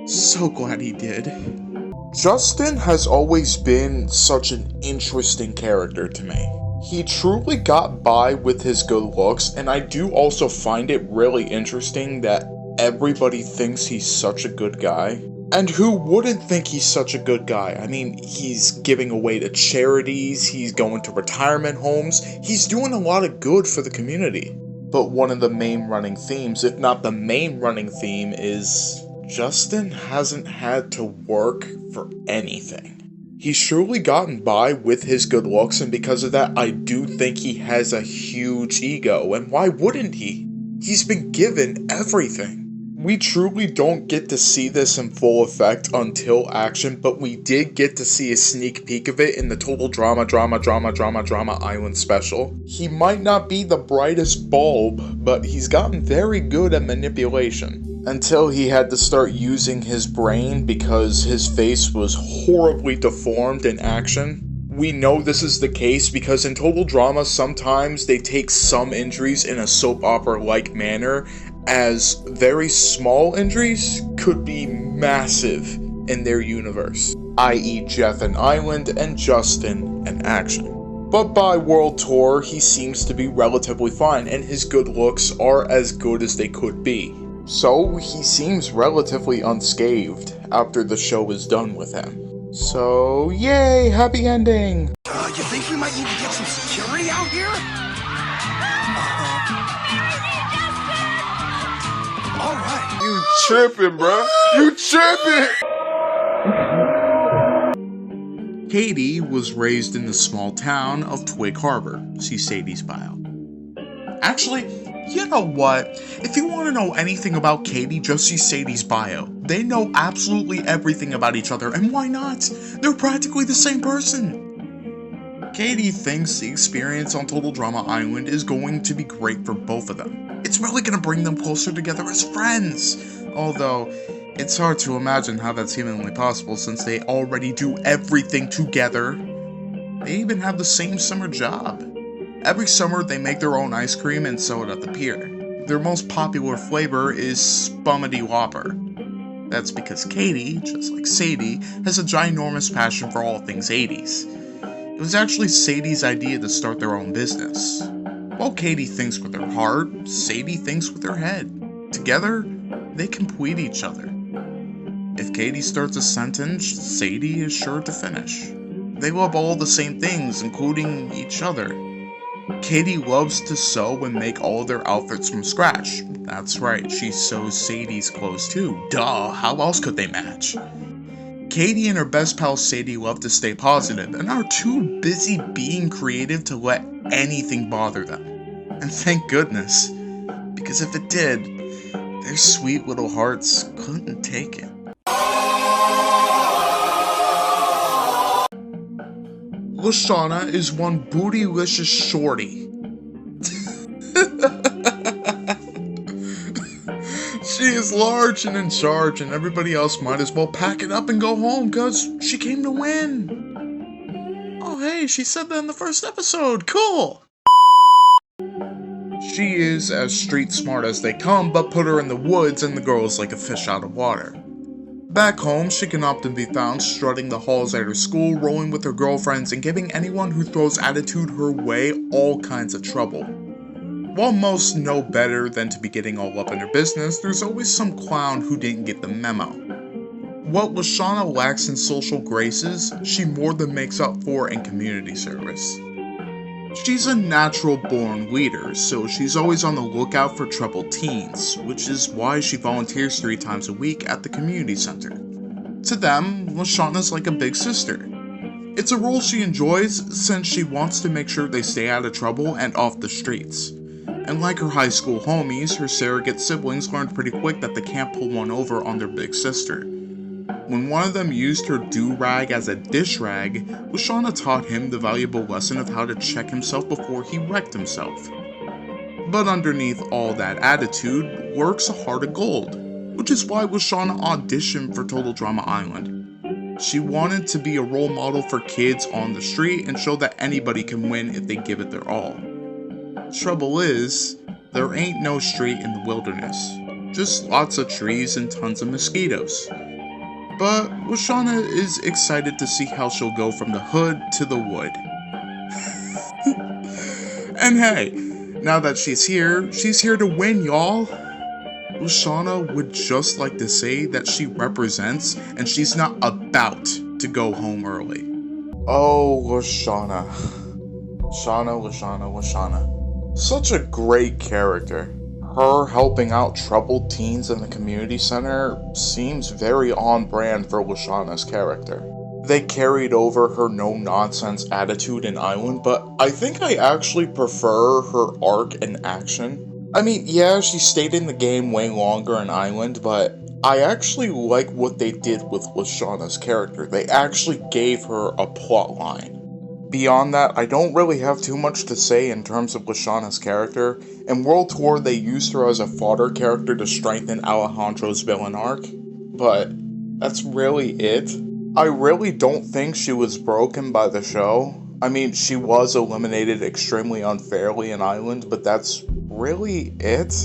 Speaker 1: so glad he did. Justin has always been such an interesting character to me. He truly got by with his good looks, and I do also find it really interesting that everybody thinks he's such a good guy. And who wouldn't think he's such a good guy? I mean, he's giving away to charities, he's going to retirement homes, he's doing a lot of good for the community. But one of the main running themes, if not the main running theme, is Justin hasn't had to work for anything. He's surely gotten by with his good looks, and because of that, I do think he has a huge ego, and why wouldn't he? He's been given everything. We truly don't get to see this in full effect until action, but we did get to see a sneak peek of it in the Total Drama Island special. He might not be the brightest bulb, but he's gotten very good at manipulation. Until he had to start using his brain because his face was horribly deformed in action. We know this is the case because in Total Drama, sometimes they take some injuries in a soap opera-like manner, as very small injuries could be massive in their universe, i.e. Jeff and Island and Justin and Action. But by World Tour, he seems to be relatively fine, and his good looks are as good as they could be. So he seems relatively unscathed after the show is done with him. So, yay, happy ending!
Speaker 4: You think we might need to get some security out here? Alright.
Speaker 8: You tripping, bruh. You tripping!
Speaker 1: Katie was raised in the small town of Twig Harbor. See Sadie's bio. Actually, you know what? If you want to know anything about Katie, just see Sadie's bio. They know absolutely everything about each other, and why not? They're practically the same person. Katie thinks the experience on Total Drama Island is going to be great for both of them. It's really going to bring them closer together as friends. Although, it's hard to imagine how that's humanly possible since they already do everything together. They even have the same summer job. Every summer, they make their own ice cream and sell it at the pier. Their most popular flavor is Spummity Whopper. That's because Katie, just like Sadie, has a ginormous passion for all things 80s. It was actually Sadie's idea to start their own business. While Katie thinks with her heart, Sadie thinks with her head. Together, they complete each other. If Katie starts a sentence, Sadie is sure to finish. They love all the same things, including each other. Katie loves to sew and make all of their outfits from scratch. That's right, she sews Sadie's clothes too. Duh, how else could they match? Katie and her best pal Sadie love to stay positive and are too busy being creative to let anything bother them. And thank goodness, because if it did, their sweet little hearts couldn't take it. Lashana is one bootylicious shorty. She is large and in charge, and everybody else might as well pack it up and go home, cause she came to win. Oh hey, she said that in the first episode, cool! She is as street smart as they come, but put her in the woods and the girl is like a fish out of water. Back home, she can often be found strutting the halls at her school, rolling with her girlfriends, and giving anyone who throws attitude her way all kinds of trouble. While most know better than to be getting all up in her business, there's always some clown who didn't get the memo. What Lashana lacks in social graces, she more than makes up for in community service. She's a natural-born leader, so she's always on the lookout for troubled teens, which is why she volunteers 3 times a week at the community center. To them, Lashana's like a big sister. It's a role she enjoys since she wants to make sure they stay out of trouble and off the streets. And like her high school homies, her surrogate siblings learned pretty quick that they can't pull one over on their big sister. When one of them used her do-rag as a dish rag, Lashana taught him the valuable lesson of how to check himself before he wrecked himself. But underneath all that attitude lurks a heart of gold, which is why Lashana auditioned for Total Drama Island. She wanted to be a role model for kids on the street and show that anybody can win if they give it their all. Trouble is, there ain't no street in the wilderness, just lots of trees and tons of mosquitoes. But Lashana is excited to see how she'll go from the hood to the wood. And hey, now that she's here to win, y'all. Lashana would just like to say that she represents and she's not about to go home early. Oh, Lashana. Lashana. Such a great character. Her helping out troubled teens in the community center seems very on brand for Lashana's character. They carried over her no-nonsense attitude in Island, but I think I actually prefer her arc in Action. I mean, yeah, she stayed in the game way longer in Island, but I actually like what they did with Lashana's character. They actually gave her a plot line. Beyond that, I don't really have too much to say in terms of Lashana's character. In World Tour, they used her as a fodder character to strengthen Alejandro's villain arc, but that's really it. I really don't think she was broken by the show. I mean, she was eliminated extremely unfairly in Island, but that's really it.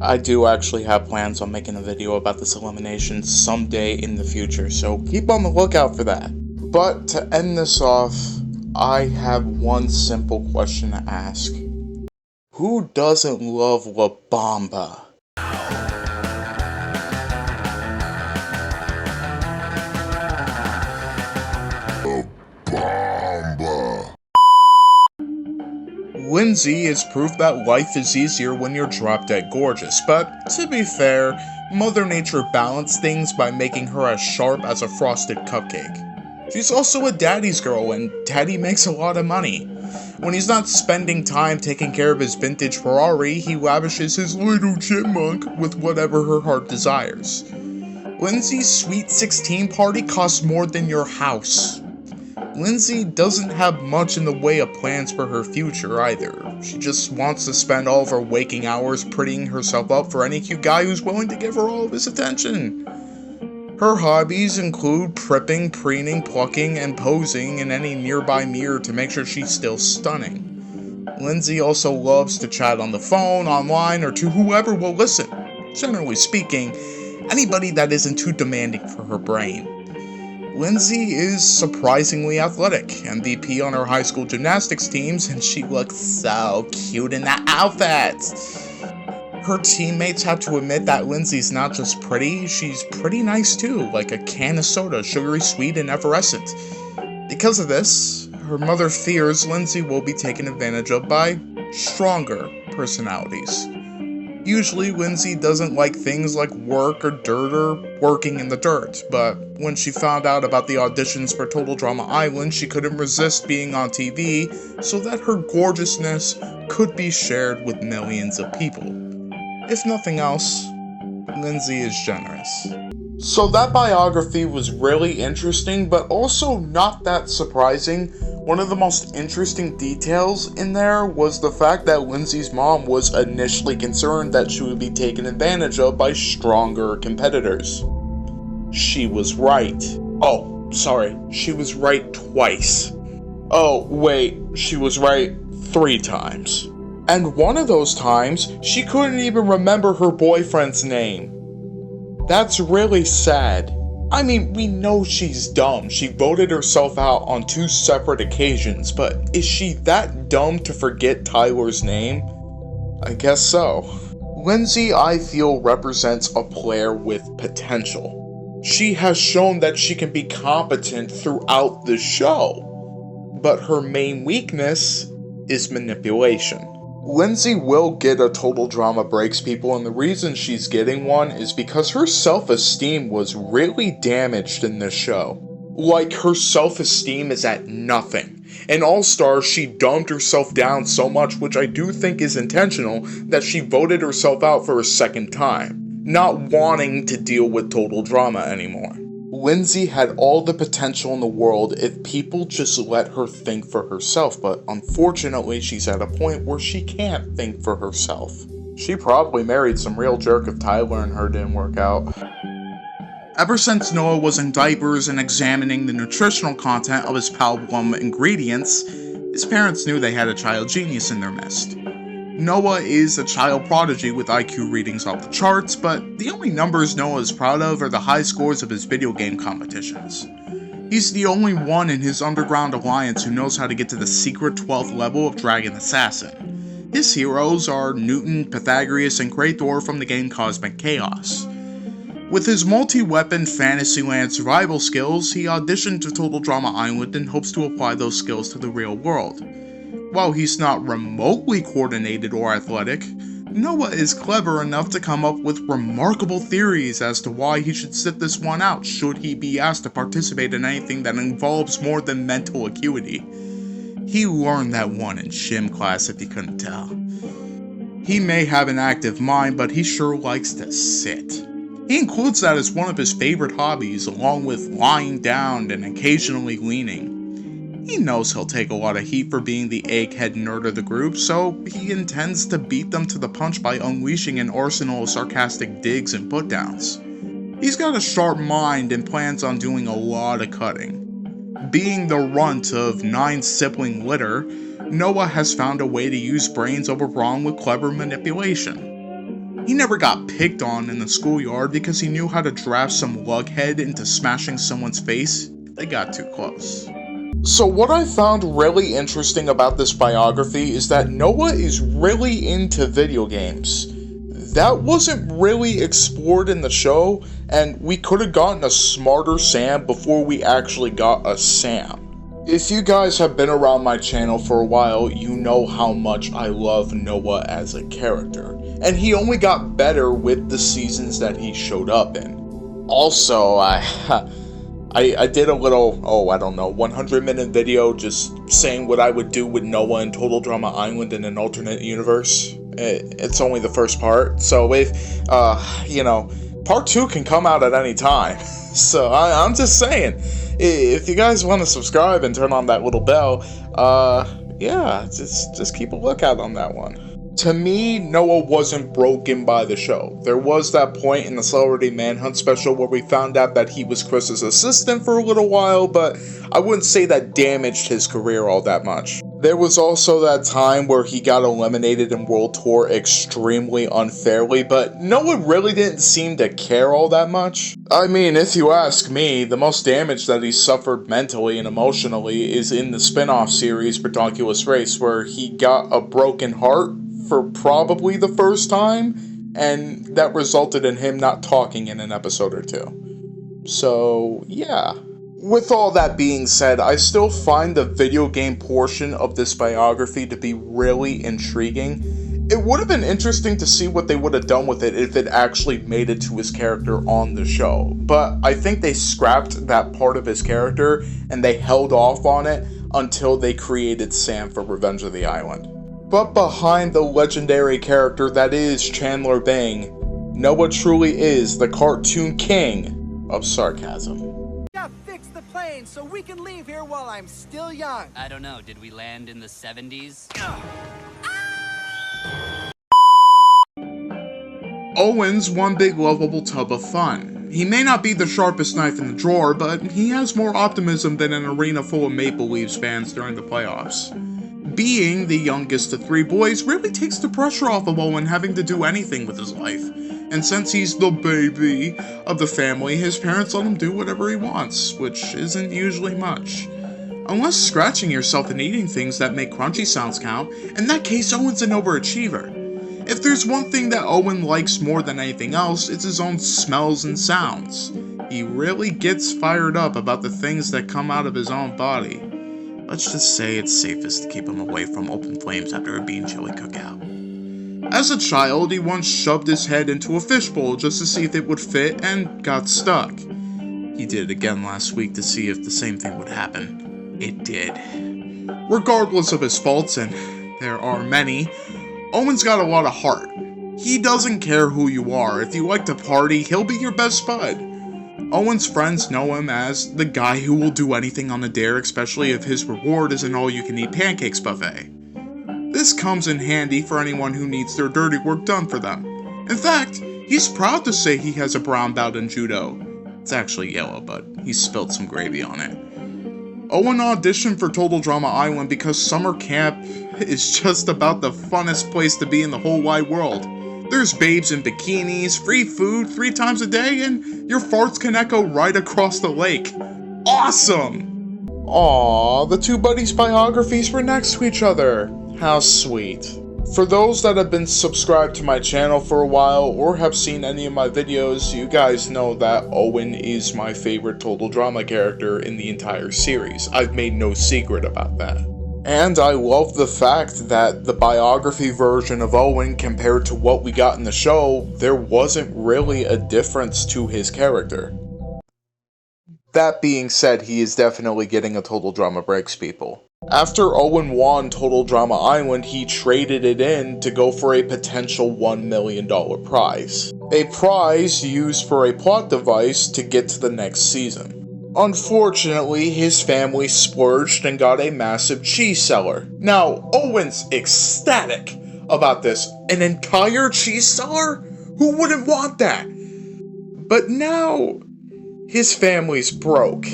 Speaker 1: I do actually have plans on making a video about this elimination someday in the future, so keep on the lookout for that. But to end this off, I have one simple question to ask. Who doesn't love La Bamba? Lindsay is proof that life is easier when you're drop-dead gorgeous, but to be fair, Mother Nature balanced things by making her as sharp as a frosted cupcake. She's also a daddy's girl, and daddy makes a lot of money. When he's not spending time taking care of his vintage Ferrari, he lavishes his little chipmunk with whatever her heart desires. Lindsay's Sweet 16 party costs more than your house. Lindsay doesn't have much in the way of plans for her future either. She just wants to spend all of her waking hours prettying herself up for any cute guy who's willing to give her all of his attention. Her hobbies include pripping, preening, plucking, and posing in any nearby mirror to make sure she's still stunning. Lindsay also loves to chat on the phone, online, or to whoever will listen. Generally speaking, anybody that isn't too demanding for her brain. Lindsay is surprisingly athletic, MVP on her high school gymnastics teams, and she looks so cute in that outfit. Her teammates have to admit that Lindsay's not just pretty, she's pretty nice too, like a can of soda, sugary sweet and effervescent. Because of this, her mother fears Lindsay will be taken advantage of by stronger personalities. Usually, Lindsay doesn't like things like work or dirt or working in the dirt, but when she found out about the auditions for Total Drama Island, she couldn't resist being on TV so that her gorgeousness could be shared with millions of people. If nothing else, Lindsay is generous. So that biography was really interesting, but also not that surprising. One of the most interesting details in there was the fact that Lindsay's mom was initially concerned that she would be taken advantage of by stronger competitors. She was right. Oh, sorry, she was right twice. Oh, wait, she was right 3 times. And one of those times, she couldn't even remember her boyfriend's name. That's really sad. I mean, we know she's dumb. She voted herself out on 2 separate occasions, but is she that dumb to forget Tyler's name? I guess so. Lindsay, I feel, represents a player with potential. She has shown that she can be competent throughout the show, but her main weakness is manipulation. Lindsay will get a Total Drama Breaks people, and the reason she's getting one is because her self-esteem was really damaged in this show. Like, her self-esteem is at nothing. In All-Stars, she dumbed herself down so much, which I do think is intentional, that she voted herself out for a second time, not wanting to deal with Total Drama anymore. Lindsay had all the potential in the world if people just let her think for herself, but unfortunately she's at a point where she can't think for herself. She probably married some real jerk if Tyler and her didn't work out. Ever since Noah was in diapers and examining the nutritional content of his Palblum ingredients, his parents knew they had a child genius in their midst. Noah is a child prodigy with IQ readings off the charts, but the only numbers Noah is proud of are the high scores of his video game competitions. He's the only one in his underground alliance who knows how to get to the secret 12th level of Dragon Assassin. His heroes are Newton, Pythagoras, and Krathor from the game Cosmic Chaos. With his multi-weapon Fantasyland survival skills, he auditioned to Total Drama Island and hopes to apply those skills to the real world. While he's not remotely coordinated or athletic, Noah is clever enough to come up with remarkable theories as to why he should sit this one out should he be asked to participate in anything that involves more than mental acuity. He learned that one in Shim class if you couldn't tell. He may have an active mind, but he sure likes to sit. He includes that as one of his favorite hobbies, along with lying down and occasionally leaning. He knows he'll take a lot of heat for being the egghead nerd of the group, so he intends to beat them to the punch by unleashing an arsenal of sarcastic digs and put-downs. He's got a sharp mind and plans on doing a lot of cutting. Being the runt of 9-sibling litter, Noah has found a way to use brains overwrought with clever manipulation. He never got picked on in the schoolyard because he knew how to draft some lughead into smashing someone's face if they got too close. So what I found really interesting about this biography is that Noah is really into video games. That wasn't really explored in the show, and we could have gotten a smarter Sam before we actually got a Sam. If you guys have been around my channel for a while, you know how much I love Noah as a character, and he only got better with the seasons that he showed up in. Also, I did a little, 100-minute video just saying what I would do with Noah in Total Drama Island in an alternate universe. It's only the first part, so if, part 2 can come out at any time. So I'm just saying, if you guys want to subscribe and turn on that little bell, just keep a lookout on that one. To me, Noah wasn't broken by the show. There was that point in the Celebrity Manhunt special where we found out that he was Chris's assistant for a little while, but I wouldn't say that damaged his career all that much. There was also that time where he got eliminated in World Tour extremely unfairly, but Noah really didn't seem to care all that much. I mean, if you ask me, the most damage that he suffered mentally and emotionally is in the spin-off series Ridiculous Race, where he got a broken heart for probably the first time, and that resulted in him not talking in an episode or two. So, yeah. With all that being said, I still find the video game portion of this biography to be really intriguing. It would have been interesting to see what they would have done with it if it actually made it to his character on the show, but I think they scrapped that part of his character and they held off on it until they created Sam for Revenge of the Island. But behind the legendary character that is Chandler Bing, Noah truly is the cartoon king of sarcasm.
Speaker 2: Fix the plane so we can leave here while I'm still young.
Speaker 9: I don't know, did we land in the 70s?
Speaker 1: Owen's one big lovable tub of fun. He may not be the sharpest knife in the drawer, but he has more optimism than an arena full of Maple Leafs fans during the playoffs. Being the youngest of 3 boys really takes the pressure off of Owen having to do anything with his life. And since he's the baby of the family, his parents let him do whatever he wants, which isn't usually much. Unless scratching yourself and eating things that make crunchy sounds count, in that case Owen's an overachiever. If there's one thing that Owen likes more than anything else, it's his own smells and sounds. He really gets fired up about the things that come out of his own body. Let's just say it's safest to keep him away from open flames after a bean chili cookout. As a child, he once shoved his head into a fishbowl just to see if it would fit and got stuck. He did it again last week to see if the same thing would happen. It did. Regardless of his faults, and there are many, Owen's got a lot of heart. He doesn't care who you are. If you like to party, he'll be your best bud. Owen's friends know him as the guy who will do anything on a dare, especially if his reward is an all-you-can-eat pancakes buffet. This comes in handy for anyone who needs their dirty work done for them. In fact, he's proud to say he has a brown belt in judo. It's actually yellow, but he spilled some gravy on it. Owen auditioned for Total Drama Island because summer camp is just about the funnest place to be in the whole wide world. There's babes in bikinis, free food 3 times a day, and your farts can echo right across the lake. Awesome! Aww, the 2 buddies' biographies were next to each other. How sweet. For those that have been subscribed to my channel for a while or have seen any of my videos, you guys know that Owen is my favorite Total Drama character in the entire series. I've made no secret about that. And I love the fact that the biography version of Owen compared to what we got in the show, there wasn't really a difference to his character. That being said, he is definitely getting a Total Drama Breaks, people. After Owen won Total Drama Island, he traded it in to go for a potential $1 million prize. A prize used for a plot device to get to the next season. Unfortunately, his family splurged and got a massive cheese cellar. Now, Owen's ecstatic about this. An entire cheese cellar? Who wouldn't want that? But now, his family's broke.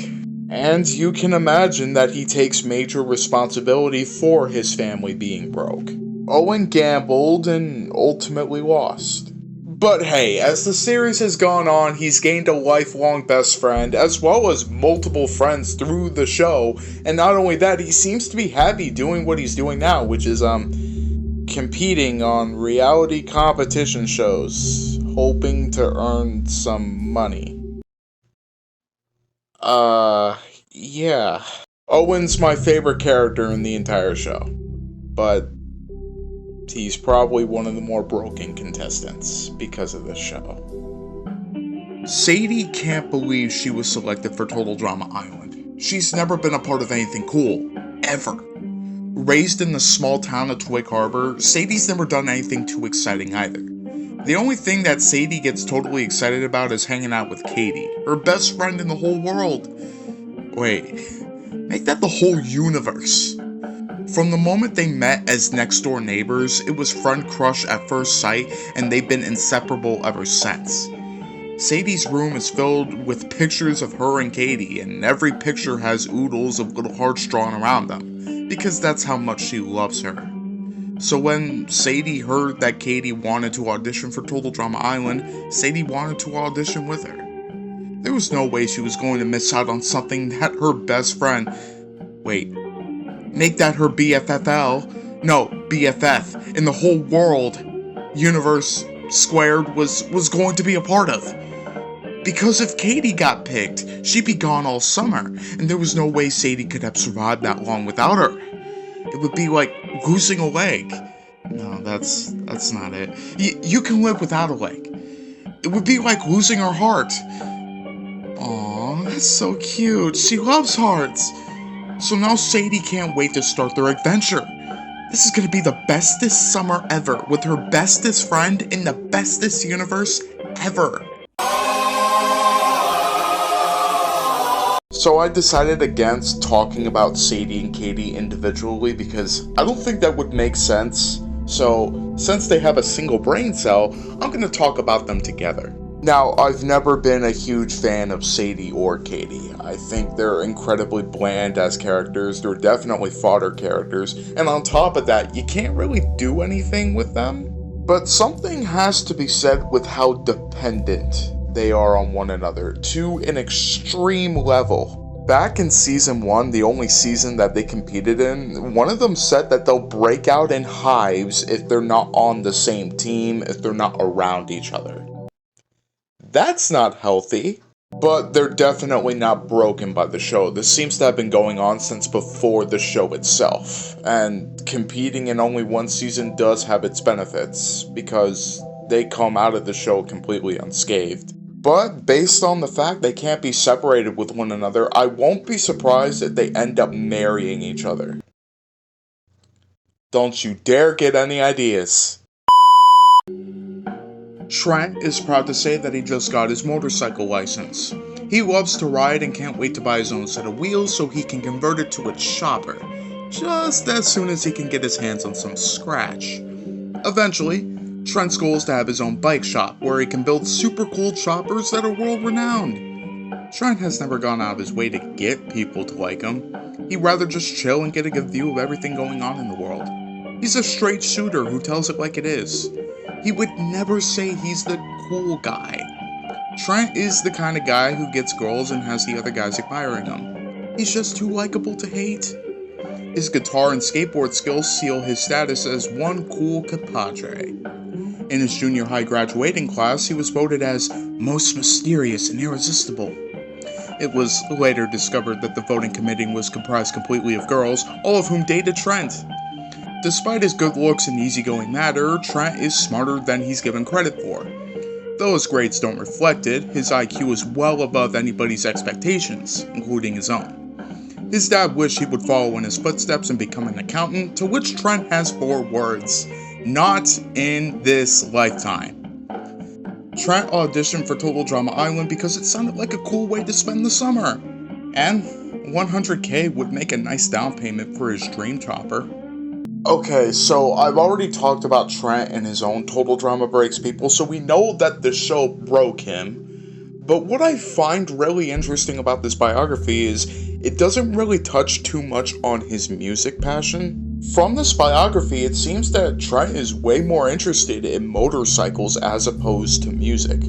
Speaker 1: And you can imagine that he takes major responsibility for his family being broke. Owen gambled and ultimately lost. But hey, as the series has gone on, he's gained a lifelong best friend, as well as multiple friends through the show, and not only that, he seems to be happy doing what he's doing now, which is, competing on reality competition shows, hoping to earn some money. Yeah. Owen's my favorite character in the entire show, but he's probably one of the more broken contestants because of this show. Sadie can't believe she was selected for Total Drama Island. She's never been a part of anything cool, ever. Raised in the small town of Twig Harbor, Sadie's never done anything too exciting either. The only thing that Sadie gets totally excited about is hanging out with Katie, her best friend in the whole world. Wait, make that the whole universe. From the moment they met as next-door neighbors, it was friend crush at first sight, and they've been inseparable ever since. Sadie's room is filled with pictures of her and Katie, and every picture has oodles of little hearts drawn around them, because that's how much she loves her. So when Sadie heard that Katie wanted to audition for Total Drama Island, Sadie wanted to audition with her. There was no way she was going to miss out on something that her best friend... Wait, make that her BFFL? No, BFF, in the whole world, universe squared, was going to be a part of. Because if Katie got picked, she'd be gone all summer, and there was no way Sadie could have survived that long without her. It would be like losing a leg. No, that's not it. You can live without a leg. It would be like losing her heart. Aww, that's so cute. She loves hearts. So now Sadie can't wait to start their adventure. This is gonna be the bestest summer ever, with her bestest friend in the bestest universe ever. So I decided against talking about Sadie and Katie individually because I don't think that would make sense. So, since they have a single brain cell, I'm going to talk about them together. Now, I've never been a huge fan of Sadie or Katie. I think they're incredibly bland as characters, they're definitely fodder characters, and on top of that, you can't really do anything with them. But something has to be said with how dependent they are on one another, to an extreme level. Back in season 1, the only season that they competed in, one of them said that they'll break out in hives if they're not on the same team, if they're not around each other. That's not healthy. But they're definitely not broken by the show. This seems to have been going on since before the show itself. And competing in only one season does have its benefits, because they come out of the show completely unscathed. But based on the fact they can't be separated with one another, I won't be surprised if they end up marrying each other. Don't you dare get any ideas. Trent is proud to say that he just got his motorcycle license. He loves to ride and can't wait to buy his own set of wheels so he can convert it to a chopper, just as soon as he can get his hands on some scratch. Eventually, Trent's goal is to have his own bike shop, where he can build super cool choppers that are world-renowned. Trent has never gone out of his way to get people to like him. He'd rather just chill and get a good view of everything going on in the world. He's a straight shooter who tells it like it is. He would never say he's the cool guy. Trent is the kind of guy who gets girls and has the other guys admiring him. He's just too likable to hate. His guitar and skateboard skills seal his status as one cool compadre. In his junior high graduating class, he was voted as most mysterious and irresistible. It was later discovered that the voting committee was comprised completely of girls, all of whom dated Trent. Despite his good looks and easygoing manner, Trent is smarter than he's given credit for. Though his grades don't reflect it, his IQ is well above anybody's expectations, including his own. His dad wished he would follow in his footsteps and become an accountant, to which Trent has 4 words: not in this lifetime. Trent auditioned for Total Drama Island because it sounded like a cool way to spend the summer, and 100K would make a nice down payment for his dream chopper. Okay, so I've already talked about Trent and his own Total Drama breaks, people, so we know that the show broke him. But what I find really interesting about this biography is it doesn't really touch too much on his music passion. From this biography, it seems that Trent is way more interested in motorcycles as opposed to music.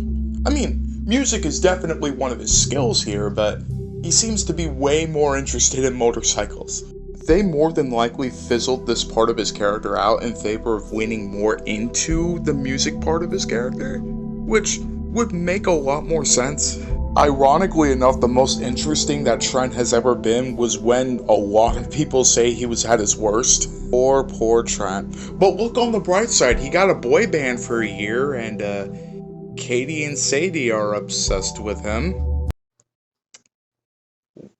Speaker 1: I mean, music is definitely one of his skills here, but he seems to be way more interested in motorcycles. They more than likely fizzled this part of his character out in favor of leaning more into the music part of his character, which would make a lot more sense. Ironically enough, the most interesting that Trent has ever been was when a lot of people say he was at his worst. Poor Trent. But look on the bright side, he got a boy band for a year, and Katie and Sadie are obsessed with him.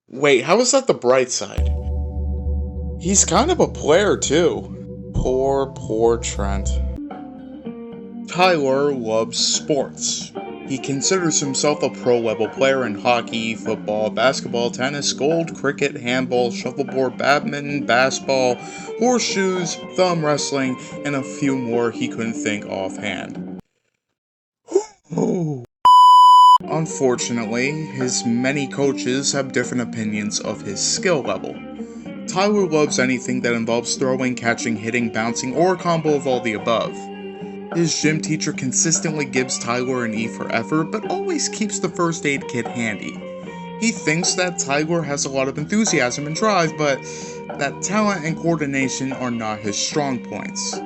Speaker 1: Wait, how is that the bright side? He's kind of a player too. Poor Trent. Tyler loves sports. He considers himself a pro-level player in hockey, football, basketball, tennis, gold, cricket, handball, shuffleboard, badminton, basketball, horseshoes, thumb wrestling, and a few more he couldn't think offhand. Unfortunately, his many coaches have different opinions of his skill level. Tyler loves anything that involves throwing, catching, hitting, bouncing, or a combo of all the above. His gym teacher consistently gives Tyler an E for effort, but always keeps the first aid kit handy. He thinks that Tyler has a lot of enthusiasm and drive, but that talent and coordination are not his strong points.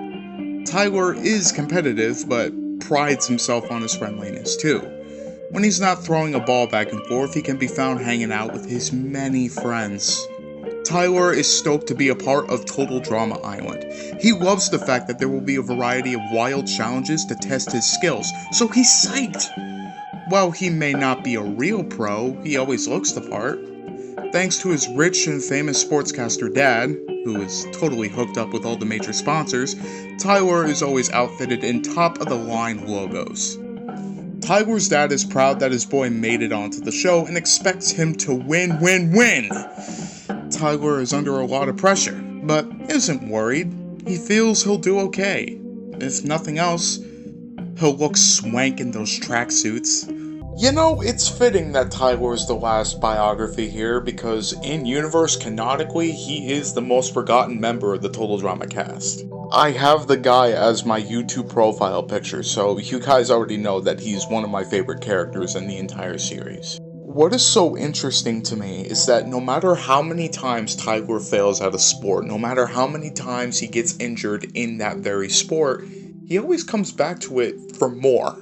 Speaker 1: Tyler is competitive, but prides himself on his friendliness too. When he's not throwing a ball back and forth, he can be found hanging out with his many friends. Tyler is stoked to be a part of Total Drama Island. He loves the fact that there will be a variety of wild challenges to test his skills, so he's psyched! While he may not be a real pro, he always looks the part. Thanks to his rich and famous sportscaster dad, who is totally hooked up with all the major sponsors, Tyler is always outfitted in top-of-the-line logos. Tyler's dad is proud that his boy made it onto the show and expects him to win. Tyler is under a lot of pressure, but isn't worried. He feels he'll do okay. If nothing else, he'll look swank in those tracksuits. You know, it's fitting that Tyler is the last biography here, because in-universe, canonically, he is the most forgotten member of the Total Drama cast. I have the guy as my YouTube profile picture, so you guys already know that he's one of my favorite characters in the entire series. What is so interesting to me is that no matter how many times Tyler fails at a sport, no matter how many times he gets injured in that very sport, he always comes back to it for more.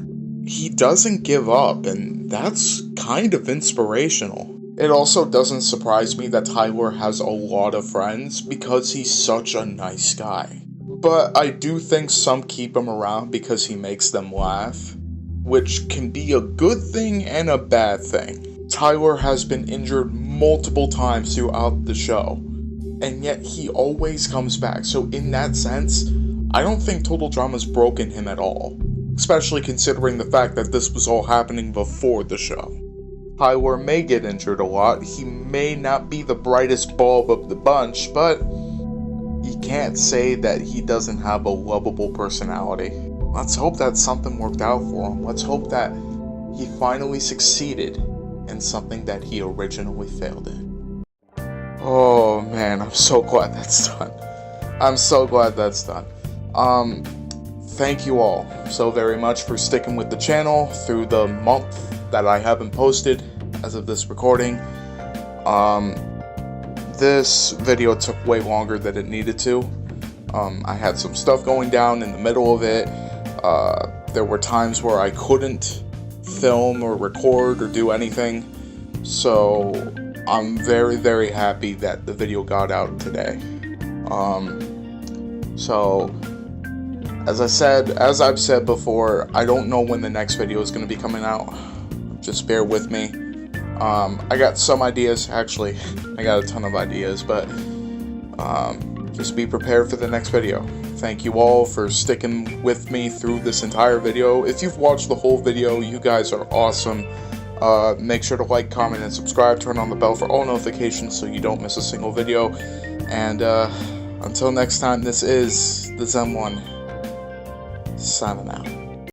Speaker 1: He doesn't give up, and that's kind of inspirational. It also doesn't surprise me that Tyler has a lot of friends because he's such a nice guy. But I do think some keep him around because he makes them laugh, which can be a good thing and a bad thing. Tyler has been injured multiple times throughout the show, and yet he always comes back, so in that sense, I don't think Total Drama's broken him at all, especially considering the fact that this was all happening before the show. Tyler may get injured a lot, he may not be the brightest bulb of the bunch, but you can't say that he doesn't have a lovable personality. Let's hope that something worked out for him. Let's hope that he finally succeeded in something that he originally failed in. Oh man, I'm so glad that's done. Thank you all so very much for sticking with the channel through the month that I haven't posted as of this recording. This video took way longer than it needed to. I had some stuff going down in the middle of it. There were times where I couldn't film or record or do anything, so I'm very, very happy that the video got out today. So As I've said before, I don't know when the next video is going to be coming out. Just bear with me. I got some ideas, actually. I got a ton of ideas, but just be prepared for the next video. Thank you all for sticking with me through this entire video. If you've watched the whole video, you guys are awesome. Make sure to like, comment, and subscribe. Turn on the bell for all notifications so you don't miss a single video. And until next time, this is the Zen1 signing out.